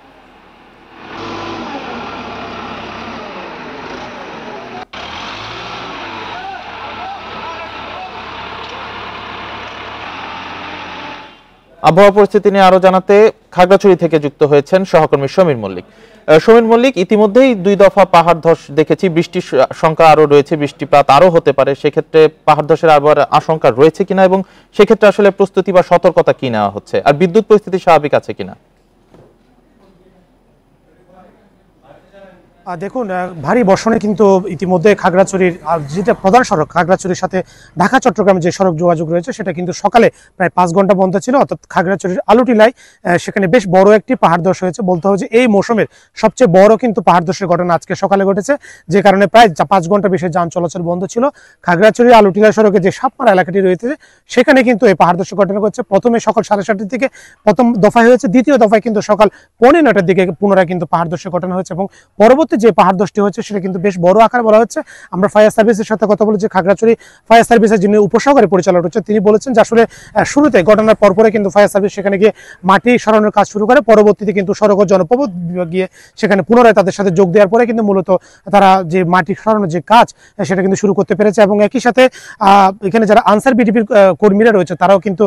আবহাওয়া পরিস্থিতি নিয়ে আরো জানাতে খাগড়াছড়ি থেকে যুক্ত হয়েছেন সহকর্মী সমীর মল্লিক। সমীর মল্লিক, ইতিমধ্যেই 2 দফা পাহাড় ধস দেখেছি, বৃষ্টির সংখ্যা আরো রয়েছে, বৃষ্টিপাত আরো হতে পারে, সেক্ষেত্রে পাহাড় ধসের আবার আশঙ্কা রয়েছে কিনা এবং সেক্ষেত্রে আসলে প্রস্তুতি বা সতর্কতা কি নেওয়া হচ্ছে, আর বিদ্যুৎ পরিস্থিতি স্বাভাবিক আছে কিনা? দেখুন, ভারী বর্ষণে কিন্তু ইতিমধ্যে খাগড়াছড়ির যেটা প্রধান সড়ক খাগড়াছড়ির সাথে ঢাকা চট্টগ্রামে যে সড়ক যোগাযোগ রয়েছে সেটা কিন্তু সকালে প্রায় 5 ঘন্টা বন্ধ ছিল। অর্থাৎ খাগড়াছড়ির আলুটিলায় সেখানে বেশ বড় একটি পাহাড় ধস হয়েছে। বলতে হবে যে এই মৌসুমের সবচেয়ে বড় কিন্তু পাহাড় ধসের ঘটনা আজকে সকালে ঘটেছে, যে কারণে প্রায় 5 ঘন্টা বেশি যান চলাচল বন্ধ ছিল। খাগড়াছড়ির আলুটিলা সড়কে যে সাপমারা এলাকাটি রয়েছে সেখানে কিন্তু এই পাহাড় ধসের ঘটনা ঘটছে। প্রথমে সকাল 7:30 দিকে প্রথম দফায় হয়েছে, দ্বিতীয় দফায় কিন্তু সকাল 9:45 দিকে পুনরায় কিন্তু পাহাড় ধসের ঘটনা হয়েছে এবং পরবর্তী যে পাহাড় ধসটি হচ্ছে সেটা কিন্তু বেশ বড় আকার বলা হচ্ছে। আমরা ফায়ার সার্ভিসের সাথে কথা বলেছি, খাগড়াছড়ি ফায়ার সার্ভিসের যিনি উপসহকারী পরিচালক রয়েছে তিনি বলেছেন যে আসলে শুরুতে ঘটনার পরপরে কিন্তু ফায়ার সার্ভিস সেখানে গিয়ে মাটি সরানোর কাজ শুরু করে, পরবর্তীতে কিন্তু সড়ক ও জনপথ বিভাগ গিয়ে সেখানে পুনরায় তাদের সাথে যোগ দেওয়ার পরে কিন্তু মূলত তারা যে মাটি সরানোর যে কাজ সেটা কিন্তু শুরু করতে পেরেছে এবং একই সাথে এখানে যারা আনসার বিডিপির কর্মীরা রয়েছে তারাও কিন্তু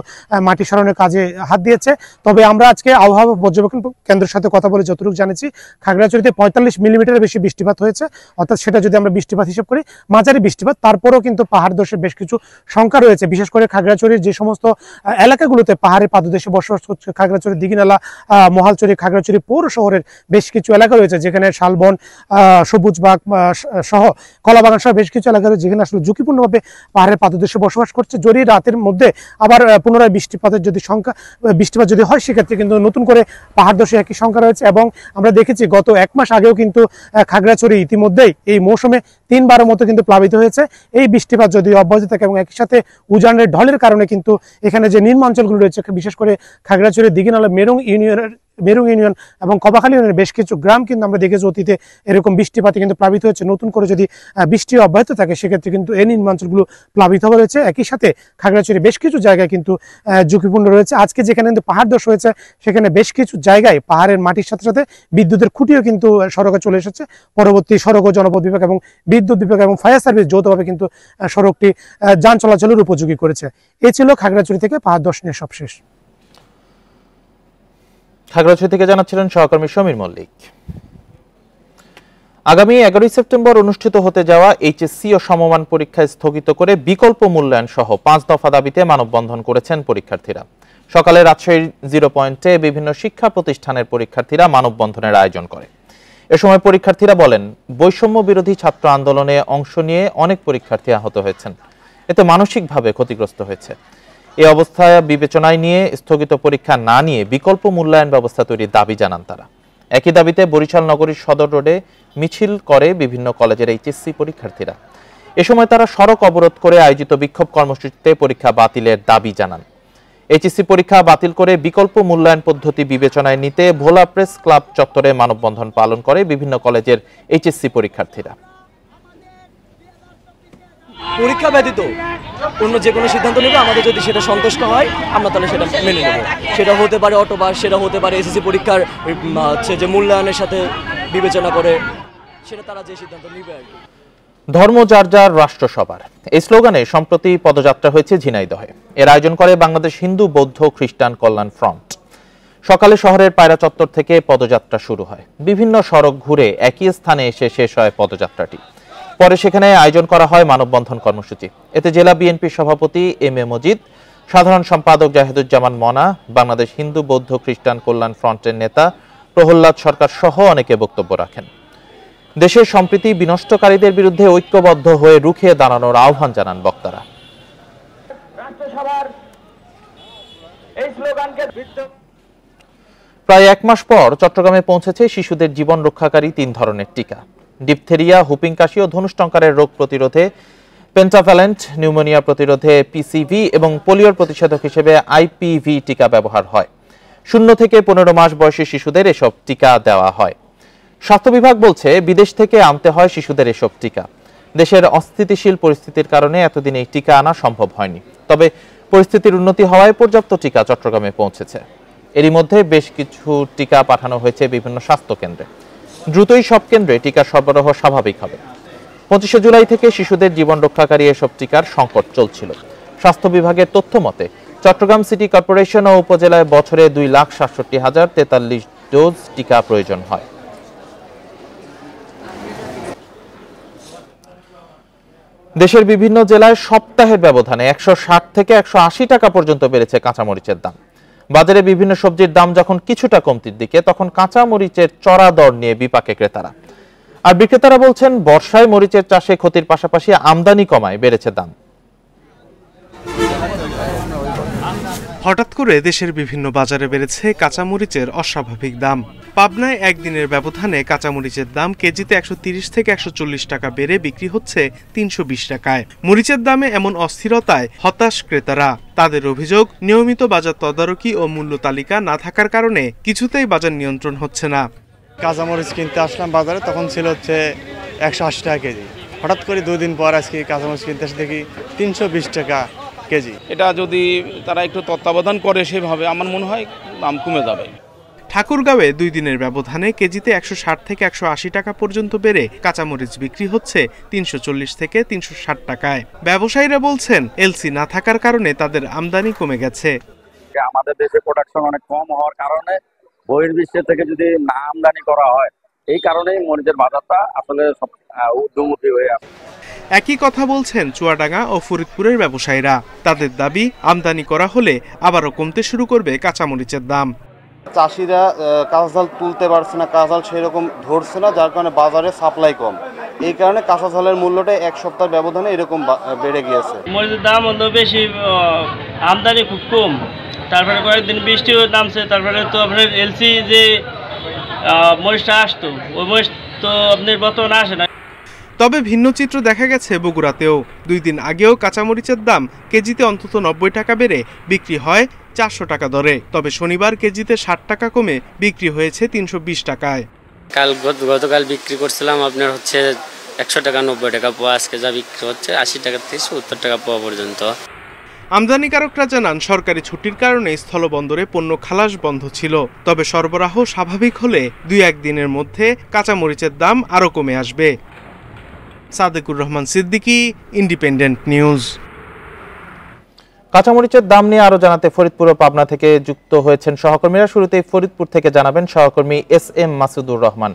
মাটি সরানোর কাজে হাত দিয়েছে। তবে আমরা আজকে আবহাওয়া পর্যবেক্ষণ কেন্দ্রের সাথে কথা বলে যতটুকু জানেছি খাগড়াছড়িতে 45 মিলিমিটার মিলিমিটার বেশি বৃষ্টিপাত হয়েছে, অর্থাৎ সেটা যদি আমরা বৃষ্টিপাত হিসেব করি মাঝারি বৃষ্টিপাত। তারপরেও কিন্তু পাহাড় ধসের বেশ কিছু শঙ্কা রয়েছে, বিশেষ করে খাগড়াছড়ির যে সমস্ত এলাকাগুলোতে পাহাড়ে পাদদেশে বসবাস করছে, খাগড়াছড়ি, দিঘিনালা, মহালছড়ি, খাগড়াছড়ি পৌর শহরের বেশ কিছু এলাকা রয়েছে যেখানে শালবন, সবুজবাগ সহ কলাবাগান সহ বেশ কিছু এলাকা রয়েছে যেখানে আসলে ঝুঁকিপূর্ণভাবে পাহাড়ের পাদদেশে বসবাস করছে। যদি রাতের মধ্যে আবার পুনরায় বৃষ্টিপাতের যদি বৃষ্টিপাত যদি হয় সেক্ষেত্রে কিন্তু নতুন করে পাহাড় ধসে একই সংখ্যা রয়েছে। এবং আমরা দেখেছি গত 1 মাস আগেও কিন্তু খাগড়াছড়ি ইতিমধ্যেই এই মৌসুমে 3বারের মতো কিন্তু প্লাবিত হয়েছে। এই বৃষ্টিপাত যদি অব্যাহত থাকে এবং একই সাথে উজানের ঢলের কারণে কিন্তু এখানে যে নিম্নাঞ্চলগুলো রয়েছে বিশেষ করে খাগড়াছড়ি, দিঘিনালা, মেরুং ইউনিয়ন এবং কবাখালী ইউনিয়নের বেশ কিছু গ্রাম কিন্তু আমরা দেখেছি অতীতে এরকম বৃষ্টিপাতে কিন্তু প্লাবিত হয়েছে। নতুন করে যদি বৃষ্টি অব্যাহত থাকে সেক্ষেত্রে কিন্তু এই নিম্নাঞ্চলগুলো প্লাবিত হওয়া রয়েছে। একই সাথে খাগড়াছড়ি বেশ কিছু জায়গায় কিন্তু ঝুঁকিপূর্ণ রয়েছে। আজকে যেখানে কিন্তু পাহাড় ধস হয়েছে সেখানে বেশ কিছু জায়গায় পাহাড়ের মাটির সাথে সাথে বিদ্যুতের খুঁটিও কিন্তু সড়কে চলে এসেছে। পরবর্তী সড়ক ও জনপথ বিভাগ এবং বিদ্যুৎ বিভাগ এবং ফায়ার সার্ভিস যৌথভাবে কিন্তু সড়কটি যান চলাচলের উপযোগী করেছে। এ ছিল খাগড়াছড়ি থেকে পাহাড় ধস নিয়ে সবশেষ। খাগড়াছড়ি থেকে জানাচ্ছিলেন সহকর্মী সমীর মল্লিক। আগামী 11 সেপ্টেম্বর অনুষ্ঠিত হতে যাওয়া এইচএসসি ও সমমান পরীক্ষা স্থগিত করে বিকল্প মূল্যায়ন সহ 5 দফা দাবিতে মানববন্ধন করেছেন পরীক্ষার্থীরা। সকালে রাজশাহীর 0 পয়েন্টে বিভিন্ন শিক্ষা প্রতিষ্ঠানের পরীক্ষার্থীরা মানববন্ধনের আয়োজন করে। এ সময় পরীক্ষার্থীরা বলেন, বৈষম্য বিরোধী ছাত্র আন্দোলনে অংশ নিয়ে অনেক পরীক্ষার্থী আহত হয়েছেন, এতে মানসিকভাবে ক্ষতিগ্রস্ত হয়েছে। এই অবস্থায় বিবেচনায় নিয়ে স্থগিত পরীক্ষা না নিয়ে বিকল্প মূল্যায়ন ব্যবস্থা তৈরির দাবি জানান তারা। একই দাবিতে বরিশাল নগরীর সদর রোডে মিছিল করে বিভিন্ন কলেজের এইচএসসি পরীক্ষার্থীরা। এ সময় তারা সড়ক অবরোধ করে আয়োজিত বিক্ষোভ কর্মসূচিতে পরীক্ষা বাতিলের দাবি জানান। এইচএসসি পরীক্ষা বাতিল করে বিকল্প মূল্যায়ন পদ্ধতি বিবেচনায় নিতে ভোলা প্রেস ক্লাব চত্বরে মানববন্ধন পালন করে বিভিন্ন কলেজের এইচএসসি পরীক্ষার্থীরা। পরীক্ষা ব্যতীত অন্য যে কোনো সিদ্ধান্ত নেবে আমাদের যদি সেটা সন্তুষ্ট হয় আমরা তাহলে সেটা মেনে নেব। সেটা হতে পারে অটোবাস, সেটা হতে পারে এসএসসি পরীক্ষার হচ্ছে যে মূল্যায়নের সাথে বিবেচনা করে, সেটা তারা যে সিদ্ধান্ত নেবে আর কি। ধর্ম যার যার, রাষ্ট্র সবার, এই স্লোগানে সম্প্রতি পদযাত্রা হয়েছে ঝিনাইদহে। এর আয়োজন করে বাংলাদেশ হিন্দু, বৌদ্ধ, খ্রিস্টান কল্যাণ ফ্রন্ট। সকালে শহরের পায়রা চত্বর থেকে পদযাত্রা শুরু হয়। বিভিন্ন সড়ক ঘুরে একই স্থানে এসে শেষ হয় পদযাত্রাটি। পরে সেখানে আয়োজন করা হয় মানববন্ধন কর্মসূচি। এতে জেলা বিএনপির সভাপতি এম এ মজিদ, সাধারণ সম্পাদক জাহিদুজ্জামান মনা, বাংলাদেশ হিন্দু, বৌদ্ধ, খ্রিস্টান কল্যাণ ফ্রন্টের নেতা প্রহ্লাদ সরকার সহ অনেকে বক্তব্য রাখেন। দেশের সম্প্রীতি বিনষ্টকারীদের বিরুদ্ধে ঐক্যবদ্ধ হয়ে রুখে দাঁড়ানোর আহ্বান জানান বক্তারা। প্রায় 1 মাস পর চট্টগ্রামে পৌঁছেছে শিশুদের জীবন রক্ষাকারী 3 ধরনের টিকা। ডিপথেরিয়া, হুপিং কাশি ও ধনুষ্টঙ্কারের রোগ প্রতিরোধে পেন্টাভ্যালেন্ট, নিউমোনিয়া প্রতিরোধে পিসিভি এবং পোলিওর প্রতিষেধক হিসেবে আইপিভি টিকা ব্যবহার হয়। 0 থেকে 15 মাস বয়সী শিশুদের এসব টিকা দেওয়া হয়। স্বাস্থ্য বিভাগ বলছে, বিদেশ থেকে আনতে হয় শিশুদের এসব টিকা। দেশের অস্থিতিশীল পরিস্থিতির কারণে এতদিন এই টিকা আনা সম্ভব হয়নি। তবে পরিস্থিতির উন্নতি হওয়ায় পর্যাপ্ত টিকা চট্টগ্রামে পৌঁছেছে। এরই মধ্যে বেশ কিছু টিকা পাঠানো হয়েছে বিভিন্ন স্বাস্থ্য কেন্দ্রে। দ্রুতই সব কেন্দ্রে টিকা সরবরাহ স্বাভাবিক হবে। 25 জুলাই থেকে শিশুদের জীবন রক্ষাকারী এসব টিকার সংকট চলছিল। স্বাস্থ্য বিভাগের তথ্য মতে চট্টগ্রাম সিটি কর্পোরেশন ও উপজেলায় বছরে 2,67,043 ডোজ টিকা প্রয়োজন হয়। দেশের বিভিন্ন জেলায় সপ্তাহের ব্যবধানে 160 থেকে 180 টাকা পর্যন্ত বেড়েছে কাঁচামরিচের দাম। বাজারে বিভিন্ন সবজির দাম যখন কিছুটা কমতির দিকে, তখন কাঁচা মরিচের চড়া দর নিয়ে বিপাকে ক্রেতারা। আর বিক্রেতারা বলছেন, বর্ষায় মরিচের চাষে ক্ষতির পাশাপাশি আমদানি কমায় বেড়েছে দাম। হঠাৎ করে দেশের বিভিন্ন বাজারে বেড়েছে কাঁচামরিচের অস্বাভাবিক দাম। পাবনায় একদিনের ব্যবধানে কাঁচামরিচের দাম কেজিতে 130 থেকে 140 টাকা বেড়ে বিক্রি হচ্ছে 320 টাকায়। মরিচের দামে এমন অস্থিরতায় হতাশ ক্রেতারা। তাদের অভিযোগ, নিয়মিত বাজার তদারকি ও মূল্য তালিকা না থাকার কারণে কিছুতেই বাজার নিয়ন্ত্রণ হচ্ছে না। কাঁচামরিচ কিনতে আসলাম বাজারে, তখন ছিল হচ্ছে 180 টাকা কেজি। হঠাৎ করে 2 দিন পর আজকে কাঁচামরিচ কিনতে এসে দেখি 320 টাকা কেজি। এটা যদি তারা একটু তত্ত্বাবধান করে সেভাবে, আমার মনে হয় দাম কমে যাবে। ঠাকুরগাঁওয়ে 2 দিনের ব্যবধানে কেজিতে 160 থেকে 180 টাকা পর্যন্ত বেড়ে কাঁচামরিচ বিক্রি হচ্ছে 340 থেকে 360 টাকায়। ব্যবসায়ীরা বলছেন, এলসি না থাকার কারণে তাদের আমদানি কমে গেছে। আমাদের দেশে প্রোডাকশন অনেক কম হওয়ার কারণে বহির্বিশ্ব থেকে যদি না আমদানি করা হয় এই কারণেই মরিচের বাজারটা আসলে ঊর্ধ্বমুখী হয়ে আছে। একই কথা বলছেন চুয়াডাঙ্গা ও ফরিদপুরের ব্যবসায়ীরা। তাদের দাবি, আমদানি করা হলে আবারও কমতে শুরু করবে কাঁচামরিচের দাম। চাষিরা কাঁচাঝাল তুলতে পারছে না, কাঁচাঝাল সেরকম ধরছে না, যার কারণে বাজারে সাপ্লাই কম। এই কারণে কাঁচাঝালের মূল্যটা এক সপ্তাহ ব্যবধানে এরকম বেড়ে গিয়েছে। মরিচের দাম হলো বেশি, আমদানি খুব কম। তারপরে কয়েকদিন বৃষ্টিও নামছে, তারপরে তো আপনার এলসি যে মরিচটা আসতো, ওই মরিচ তো আপনার বর্তমানে আসে না। তবে ভিন্ন চিত্র দেখা গেছে বগুড়াতেও। 2 দিন আগেও কাঁচামরিচের দাম কেজিতে অন্তত 90 টাকা বেড়ে বিক্রি হয় 400 টাকা দরে। তবে শনিবার কেজিতে 60 টাকা কমে বিক্রি হয়েছে 320 টাকায়। গতকাল বিক্রি করছিলাম আপনার হচ্ছে 100 টাকা 90 টাকা পোয়া, আজকে যা বিক্রি হচ্ছে 80 টাকা থেকে 70 টাকা পোয়া পর্যন্ত। আমদানিকারকরা জানান, সরকারি ছুটির কারণে স্থলবন্দরে পণ্য খালাস বন্ধ ছিল। তবে সরবরাহ স্বাভাবিক হলে 2-1 দিনের মধ্যে কাঁচামরিচের দাম আরও কমে আসবে। Sadequr Rahman Siddiqui, Independent News. কাঁচামরিচের দাম নিয়ে আরো জানাতে ফরিদপুর ও পাবনা থেকে যুক্ত হয়েছেন সহকর্মীরা। শুরুতেই ফরিদপুর থেকে জানাবেন সহকর্মী SM মাসুদুর রহমান।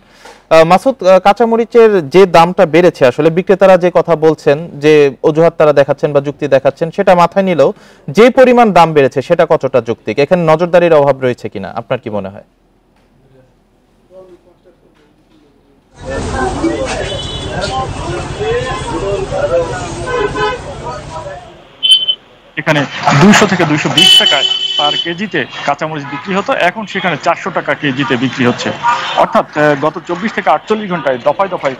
মাসুদ, কাঁচামরিচের যে দামটা বেড়েছে, আসলে বিক্রেতারা যে কথা বলছেন, যে অজুহাত তারা দেখাচ্ছেন বা যুক্তি দেখাচ্ছেন, সেটা মাথায় নিলেও যে পরিমাণ দাম বেড়েছে সেটা কতটা যৌক্তিক? এখানে নজরদারির অভাব রয়েছে কিনা আপনার কি মনে হয়? এখানে 200 থেকে 220 টাকায় পার কেজিতে কাঁচামরিচ বিক্রি হতো, এখন সেখানে 400 টাকা কেজিতে বিক্রি হচ্ছে। অর্থাৎ গত 24 থেকে 48 ঘন্টায় দফায় দফায়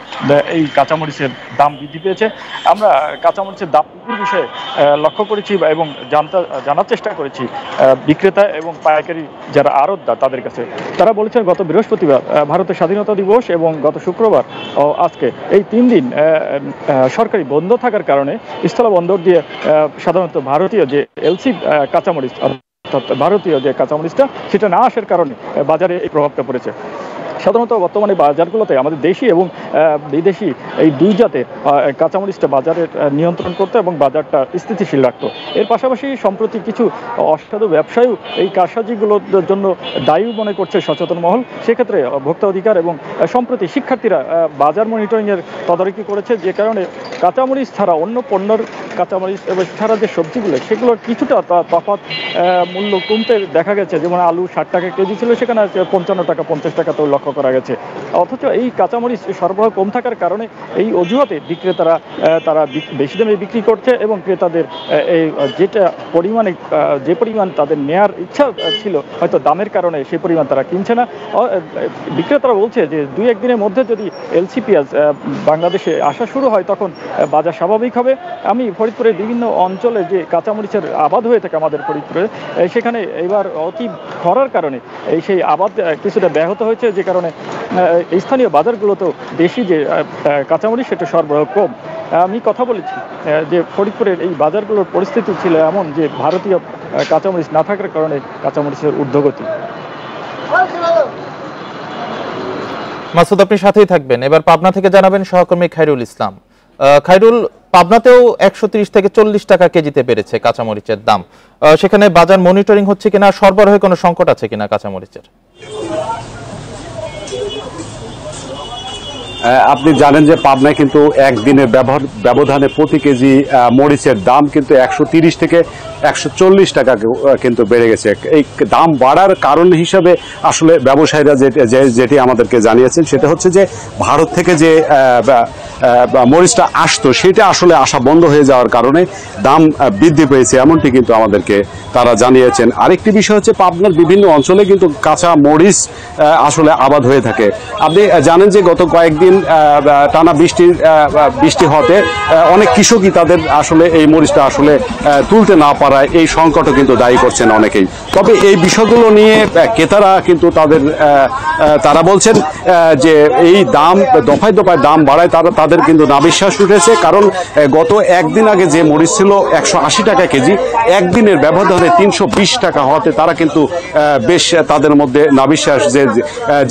এই কাঁচামরিচের দাম বৃদ্ধি পেয়েছে। আমরা কাঁচামরিচের দাম বৃদ্ধির বিষয়ে লক্ষ্য করেছি এবং জানার চেষ্টা করেছি বিক্রেতা এবং পাইকারি যারা আড়তদার তাদের কাছে। তারা বলেছেন গত বৃহস্পতিবার ভারতের স্বাধীনতা দিবস এবং গত শুক্রবার ও আজকে এই 3 দিন সরকারি বন্ধ থাকার কারণে স্থলবন্দর দিয়ে সাধারণত ভারতীয় যে এলসি কাঁচামরিচ, অর্থাৎ ভারতীয় যে কাঁচামরিচটা, সেটা না আসার কারণে বাজারে এই প্রভাবটা পড়েছে। সাধারণত বর্তমানে বাজারগুলোতে আমাদের দেশি এবং বিদেশি এই দুই জাতের কাঁচামরিচটা বাজারে নিয়ন্ত্রণ করতো এবং বাজারটা স্থিতিশীল রাখতো। এর পাশাপাশি সম্প্রতি কিছু অসাধু ব্যবসায়ী এই কারসাজিগুলোর জন্য দায়ী মনে করছে সচেতন মহল। সেক্ষেত্রে ভোক্তা অধিকার এবং সম্প্রতি শিক্ষার্থীরা বাজার মনিটরিংয়ের তদারকি করেছে, যে কারণে কাঁচামরিচ ছাড়া অন্য পণ্যের কাঁচামরিচ এবং ছাড়া যে সবজিগুলো, সেগুলোর কিছুটা তফাৎ মূল্য কমতে দেখা গেছে। যেমন আলু 60 টাকা কেজি ছিল, সেখানে 55 টাকা 50 টাকা তো লক্ষ্য করা গেছে। অথচ এই কাঁচামরিচ সরবরাহ কম থাকার কারণে এই অজুহাতে বিক্রেতারা তারা বেশি দামে বিক্রি করছে এবং ক্রেতাদের এই যে পরিমাণ তাদের নেয়ার ইচ্ছা ছিল হয়তো দামের কারণে সেই পরিমাণ তারা কিনছে না। বিক্রেতারা বলছে যে 2-1 দিনের মধ্যে যদি এলসি পেঁয়াজ বাংলাদেশে আসা শুরু হয়, তখন বাজার স্বাভাবিক হবে। আমি ফরিদপুরের বিভিন্ন অঞ্চলে যে কাঁচামরিচের আবাদ হয়ে থাকে আমাদের ফরিদপুরে, সেখানে এবার অতি খরার কারণে সেই আবাদ কিছুটা ব্যাহত হয়েছে, যে কারণে স্থানীয় বাজারগুলোতেও দেশি যে কাঁচামরিচ সেটা সরবরাহ কম। আমি কথা বলেছি যে ফরিদপুরের এই বাজারগুলোর পরিস্থিতি ছিল এমন যে ভারতীয় কাঁচামরিচ না থাকার কারণে কাঁচামরিচের ঊর্ধ্বগতি। মাসুদ, আপনি সাথেই থাকবেন। এবার পাবনা থেকে জানাবেন সহকর্মী খায়রুল ইসলাম। খায়রুল, পাবনাতেও 130 থেকে 40 টাকা কেজিতে বেড়েছে কাঁচামরিচের দাম। সেখানে বাজার মনিটরিং হচ্ছে কিনা, সরবরাহে কোনো সংকট আছে কিনা কাঁচামরিচের? আপনি জানেন যে পাবনায় কিন্তু একদিনের ব্যবধানে প্রতি কেজি মরিচের দাম কিন্তু 130 থেকে 140 টাকা কিন্তু বেড়ে গেছে। এই দাম বাড়ার কারণ হিসাবে আসলে ব্যবসায়ীরা যেটি আমাদেরকে জানিয়েছেন, সেটা হচ্ছে যে ভারত থেকে যে মরিচটা আসতো, সেটা আসলে আসা বন্ধ হয়ে যাওয়ার কারণে দাম বৃদ্ধি পেয়েছে, এমনটি কিন্তু আমাদেরকে তারা জানিয়েছেন। আরেকটি বিষয় হচ্ছে পাবনার বিভিন্ন অঞ্চলে কিন্তু কাঁচা মরিচ আসলে আবাদ হয়ে থাকে। আপনি জানেন যে গত কয়েকদিন টানা বৃষ্টি হতে অনেক কৃষকই তাদের আসলে এই মরিচটা আসলে তুলতে না পারায় এই সংকটও কিন্তু দায়ী করছেন অনেকেই। তবে এই বিষয়গুলো নিয়ে ক্রেতারা কিন্তু তারা বলছেন যে এই দাম দফায় দফায় দাম বাড়ায় তাদের কিন্তু নাবিশ্বাস উঠেছে। কারণ গত একদিন আগে যে মরিচ ছিল 180 টাকা কেজি, একদিনের ব্যবধানে 320 টাকা হওয়াতে তারা কিন্তু বেশ তাদের মধ্যে নাবিশ্বাস যে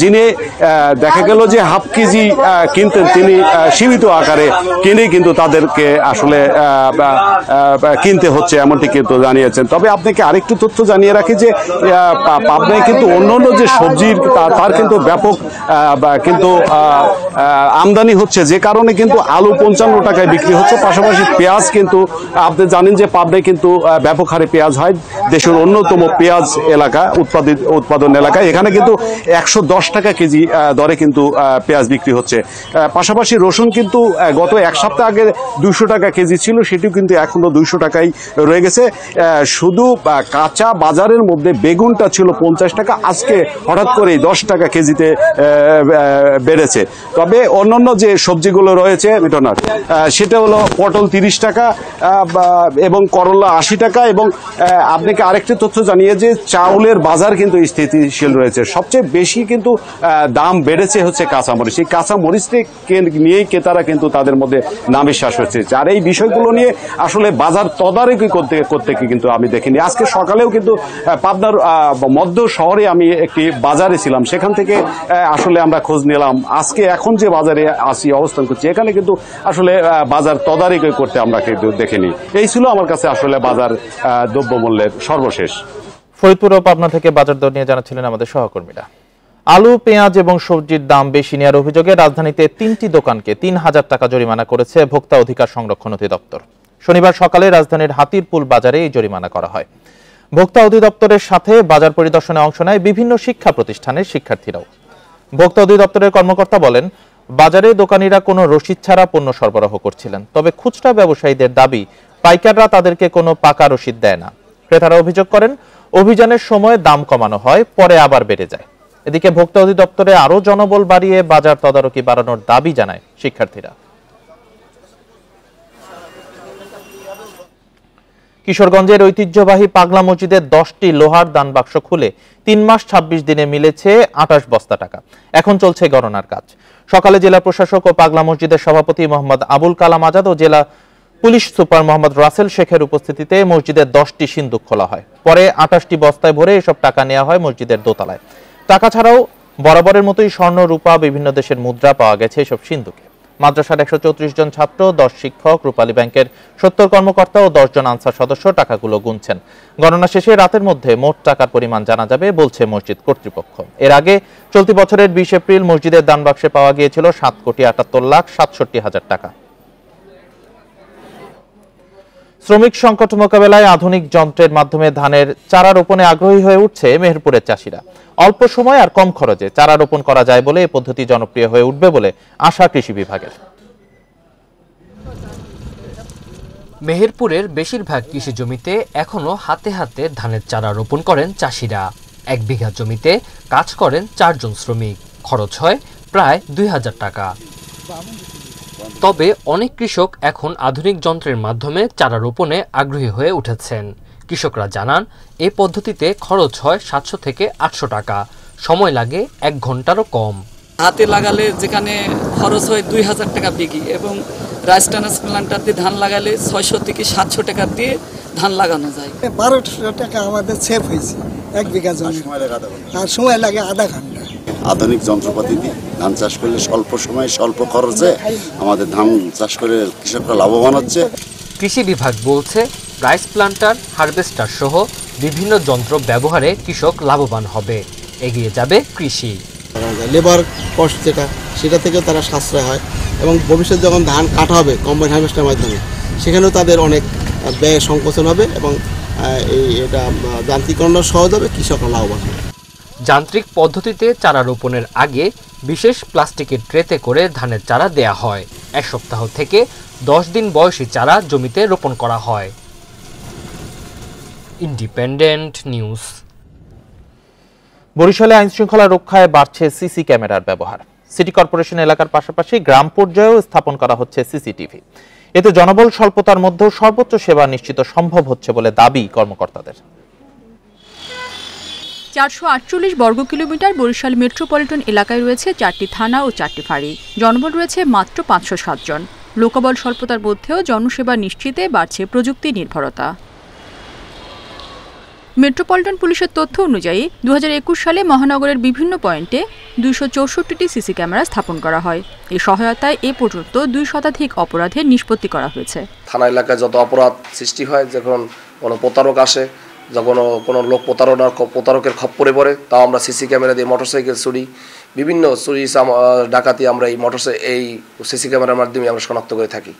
যিনি দেখা গেল যে হাফ কেজি কিনতেন তিনি সীমিত আকারে কিনেই কিন্তু তাদেরকে আসলে কিনতে হচ্ছে এমনটি কিন্তু জানিয়েছেন। তবে আপনাকে আরেকটু তথ্য জানিয়ে রাখি যে পাবনায় কিন্তু অন্যান্য যে সবজির তার কিন্তু ব্যাপক কিন্তু আমদানি হচ্ছে, যে কারণে কিন্তু আলু 55 টাকায় বিক্রি হচ্ছে। পাশাপাশি পেঁয়াজ কিন্তু আপনি জানেন যে পাবনায় কিন্তু ব্যাপক হারে পেঁয়াজ হয়, দেশের অন্যতম পেঁয়াজ এলাকা উৎপাদন এলাকা। এখানে কিন্তু 110 টাকা কেজি দরে কিন্তু পেঁয়াজ বিক্রি হচ্ছে। পাশাপাশি রসুন কিন্তু গত এক সপ্তাহ আগে 200 টাকা কেজি ছিল, সেটিও কিন্তু এখনো 200 টাকাই রয়ে গেছে। শুধু কাঁচা বাজারের মধ্যে বেগুনটা ছিল 50 টাকা, আজকে হঠাৎ করে 10 টাকা কেজিতে বেড়েছে। তবে অন্যান্য যে সবজিগুলো রয়েছে মিটনার, সেটা হলো পটল 30 টাকা এবং করলা 80 টাকা। এবং আপনাকে আরেকটি তথ্য জানিয়ে যে চাউলের বাজার কিন্তু স্থিতিশীল রয়েছে। সবচেয়ে বেশি কিন্তু দাম বেড়েছে হচ্ছে কাঁচামরিচ। এই কাঁচামরিচকে নিয়েই ক্রেতারা কিন্তু তাদের মধ্যে নামশ্বাস হচ্ছে। আর এই বিষয়গুলো নিয়ে আসলে বাজার তদারকি করতে কিন্তু আমি দেখিনি। আজকে সকালেও কিন্তু পাবনার মধ্য শহরে আমি একটি বাজারে ছিলাম, সেখান থেকে আসলে আমরা খোঁজ নিলাম। আজকে এখন যে বাজারে আসি অবস্থান করছি, এখানে কিন্তু আসলে বাজার তদারকি করতে আমরা কিন্তু দেখিনি। এই ছিল আমার কাছে আসলে বাজার দ্রব্যমূল্যের সর্বশেষ। ফরিদপুর ও পাবনা থেকে বাজার দর নিয়ে জানাচ্ছিলেন আমাদের সহকর্মীরা। আলু, পেঁয়াজ এবং সবজির দাম বেশি নেওয়ার অভিযোগে রাজধানীতে 3টি দোকানকে 3000 টাকা জরিমানা করেছে ভোক্তা অধিকার সংরক্ষণ অধিদপ্তর। শনিবার সকালে রাজধানীর হাতিরপুল বাজারে এই জরিমানা করা হয়। ভোক্তা অধিদপ্তরের সাথে বাজার পরিদর্শনে অংশ নেয় বিভিন্ন শিক্ষা প্রতিষ্ঠানের শিক্ষার্থীরাও। ভোক্তা অধিদপ্তরের কর্মকর্তা বলেন, বাজারে দোকানিরা কোনো রসিদ ছাড়া পণ্য সরবরাহ করছিলেন। তবে খুচরা ব্যবসায়ীদের দাবি, পাইকাররা তাদেরকে কোনো পাকা রসিদ দেয় না। ক্রেতারা অভিযোগ করেন, অভিযানের সময় দাম কমানো হয়, পরে আবার বেড়ে যায়। এদিকে ভোক্তা অধিদপ্তরে আরও জনবল বাড়িয়ে বাজার তদারকি বাড়ানোর দাবি জানায় শিক্ষার্থীরা। কিশোরগঞ্জের ঐতিহ্যবাহী পাগলা মসজিদের 10টি লোহার দান বাক্স খুলে 3 মাস 26 দিনে মিলেছে 28 বস্তা টাকা। এখন চলছে গণনার কাজ। সকালে জেলা প্রশাসক ও পাগলা মসজিদের সভাপতি মোহাম্মদ আবুল কালাম আজাদ ও জেলা পুলিশ সুপার মোহাম্মদ রাসেল শেখের উপস্থিতিতে মসজিদের 10টি সিন্দুক খোলা হয়। পরে 28টি বস্তায় ভরে এসব টাকা নেওয়া হয় মসজিদের দোতলায়। টাকা ছাড়াও বরাবরের মতোই স্বর্ণ, রূপা, বিভিন্ন দেশের মুদ্রা পাওয়া গেছে এসব সিন্দুকে। মাদ্রাসার 134 জন ছাত্র, 10 শিক্ষক, রূপালী ব্যাংকের 70 কর্মকর্তা ও 10 জন আনসার সদস্য টাকাগুলো গুনছেন। গণনা শেষে রাতের মধ্যে মোট টাকার পরিমাণ জানা যাবে বলছে মসজিদ কর্তৃপক্ষ। এর আগে চলতি বছরের 20 এপ্রিল মসজিদের দান বাক্সে পাওয়া গিয়েছিল 7,78,67,000 টাকা। শ্রমিক সংকট মোকাবেলায় আধুনিক যন্ত্রের মাধ্যমে ধানের চারা রোপণে আগ্রহী হয়ে উঠছে মেহেরপুরের চাষিরা। অল্প সময় আর কম খরচে চারা রোপণ করা যায় বলে এই পদ্ধতি জনপ্রিয় হয়ে উঠবে বলে আশা কৃষি বিভাগের। মেহেরপুরের বেশিরভাগ কৃষি জমিতে এখনো হাতে হাতে ধানের চারা রোপণ করেন চাষিরা। 1 বিঘা জমিতে কাজ করেন 4 জন শ্রমিক, খরচ হয় প্রায় 2000 টাকা। তবে অনেক কৃষক এখন আধুনিক যন্ত্রের মাধ্যমে চারা রোপণে আগ্রহী হয়ে উঠেছেন। কৃষকরা জানান, এই পদ্ধতিতে খরচ হয় 700 থেকে 800 টাকা, সময় লাগে 1 ঘন্টারও কম। হাতে লাগালে যেখানে খরচ হয় 2000 টাকা বিঘি এবং রাইস ট্রান্সপ্লান্টার দিয়ে ধান লাগালে 600 থেকে 700 টাকা দিয়ে ধান লাগানো যায়। 1200 টাকা আমাদের সেভ হয়েছে 1 বিঘা জমি, আর সময় লাগে আধা ঘন্টা। আধুনিক যন্ত্রপাতি দিয়ে ধান চাষ করলে স্বল্প সময়ে স্বল্প খরচে আমাদের ধান চাষ করে কৃষকরা লাভবান হচ্ছে। কৃষি বিভাগ বলছে, রাইস প্লান্টার, হারভেস্টার সহ বিভিন্ন যন্ত্র ব্যবহারে কৃষক লাভবান হবে, এগিয়ে যাবে কৃষি। লেবার কস্ট যেটা, সেটা থেকেও তারা সাশ্রয় হয় এবং ভবিষ্যতে যখন ধান কাটা হবে কম্বাইন হারভেস্টারের মাধ্যমে, সেখানেও তাদের অনেক ব্যয় সংকোচন হবে এবং এটা যান্ত্রিকরণ সহজ হবে, কৃষকরা লাভবান হবে। যান্ত্রিক পদ্ধতিতে চারা রোপণের আগে বিশেষ প্লাস্টিকের ট্রেতে করে ধানের চারা দেয়া হয়। 1 সপ্তাহ থেকে 10 দিন বয়সী চারা জমিতে রোপণ করা হয়। Independent news. বরিশালে আইনশৃঙ্খলা রক্ষায় বাড়ছে সিসি ক্যামেরার ব্যবহার। সিটি কর্পোরেশন এলাকার পাশাপাশি গ্রাম পর্যায়েও স্থাপন করা হচ্ছে সিসিটিভি। এতে জনবল স্বল্পতার মধ্যেও সর্বোচ্চ সেবা নিশ্চিত সম্ভব হচ্ছে বলে দাবি কর্মকর্তাদের। 448 বর্গ কিলোমিটার বরিশাল মেট্রোপলিটন এলাকায় রয়েছে 4টি থানা ও 4টি ফাঁড়ি। জনবল রয়েছে মাত্র 507 জন। লোকবল স্বল্পতার মধ্যেও জনসেবা নিশ্চিতে বাড়ছে প্রযুক্তি নির্ভরতা। মেট্রোপলিটন পুলিশের তথ্য অনুযায়ী 2021 সালে মহানগরের বিভিন্ন পয়েন্টে 264টি সিসি ক্যামেরা স্থাপন করা হয়। এই সহায়তায় এ পর্যন্ত 2 শতাধিক অপরাধের নিষ্পত্তি করা হয়েছে। থানা এলাকায় যত অপরাধ সৃষ্টি হয়, যখন কোনো প্রতারক আসে, যখন কোনো লোক প্রতারকের খপ্পরে পড়ে, তাও আমরা সিসি ক্যামেরা দিয়ে মোটরসাইকেল চুরি, বিভিন্ন চুরি ডাকাতি আমরা এই সিসি ক্যামেরার মাধ্যমে আমরা শনাক্ত করে থাকি।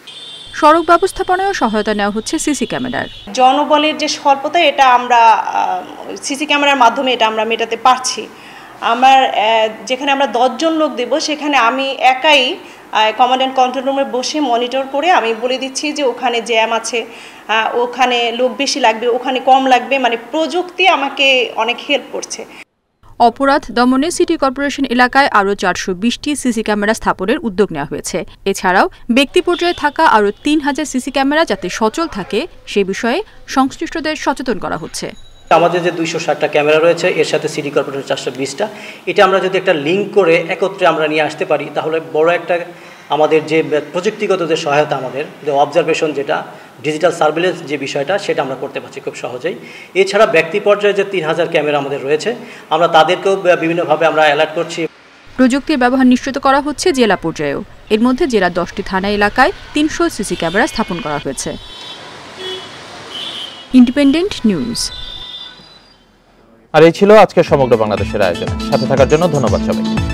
সড়ক ব্যবস্থাপনায় সহায়তা নেওয়া হচ্ছে সিসি ক্যামেরার। জনবলের যে স্বল্পতা, এটা আমরা সিসি ক্যামেরার মাধ্যমে এটা আমরা মেটাতে পারছি। যেখানে আমরা 10 জন লোক দেব, সেখানে আমি একাই কমান্ড অ্যান্ড কন্ট্রোল রুমে বসে মনিটর করে আমি বলে দিচ্ছি যে ওখানে জ্যাম আছে, ওখানে লোক বেশি লাগবে, ওখানে কম লাগবে। মানে প্রযুক্তি আমাকে অনেক হেল্প করছে। অপরাধ দমনে সিটি কর্পোরেশন এলাকায় আরও 420টি সিসি ক্যামেরা স্থাপনের উদ্যোগ নেওয়া হয়েছে। এছাড়াও ব্যক্তি পর্যায়ে থাকা আরও 3000 সিসি ক্যামেরা যাতে সচল থাকে সে বিষয়ে সংশ্লিষ্টদের সচেতন করা হচ্ছে। আমাদের যে 260টা ক্যামেরা রয়েছে, এর সাথে সিটি কর্পোরেশন 420টা, এটা আমরা যদি একটা লিঙ্ক করে একত্রে আমরা নিয়ে আসতে পারি, তাহলে বড় একটা আমাদের যে প্রযুক্তিগত যে সহায়তা, আমাদের যে অবজারভেশন, যেটা ডিজিটাল সার্ভেলেন্স যে বিষয়টা, সেটা আমরা করতে পারছি খুব সহজেই। এছাড়া ব্যক্তি পর্যায়ে যে 3000 ক্যামেরা আমাদের রয়েছে, আমরা তাদেরকেও বিভিন্নভাবে আমরা অ্যালার্ট করছি। প্রযুক্তির ব্যবহার নিশ্চিত করা হচ্ছে জেলা পর্যায়েও। এর মধ্যে জেলার 10টি থানা এলাকায় 300 সিসি ক্যামেরা স্থাপন করা হয়েছে। Independent news. আর এই ছিল আজকের সমগ্র বাংলাদেশের আয়োজন। সাথে থাকার জন্য ধন্যবাদ সবাইকে।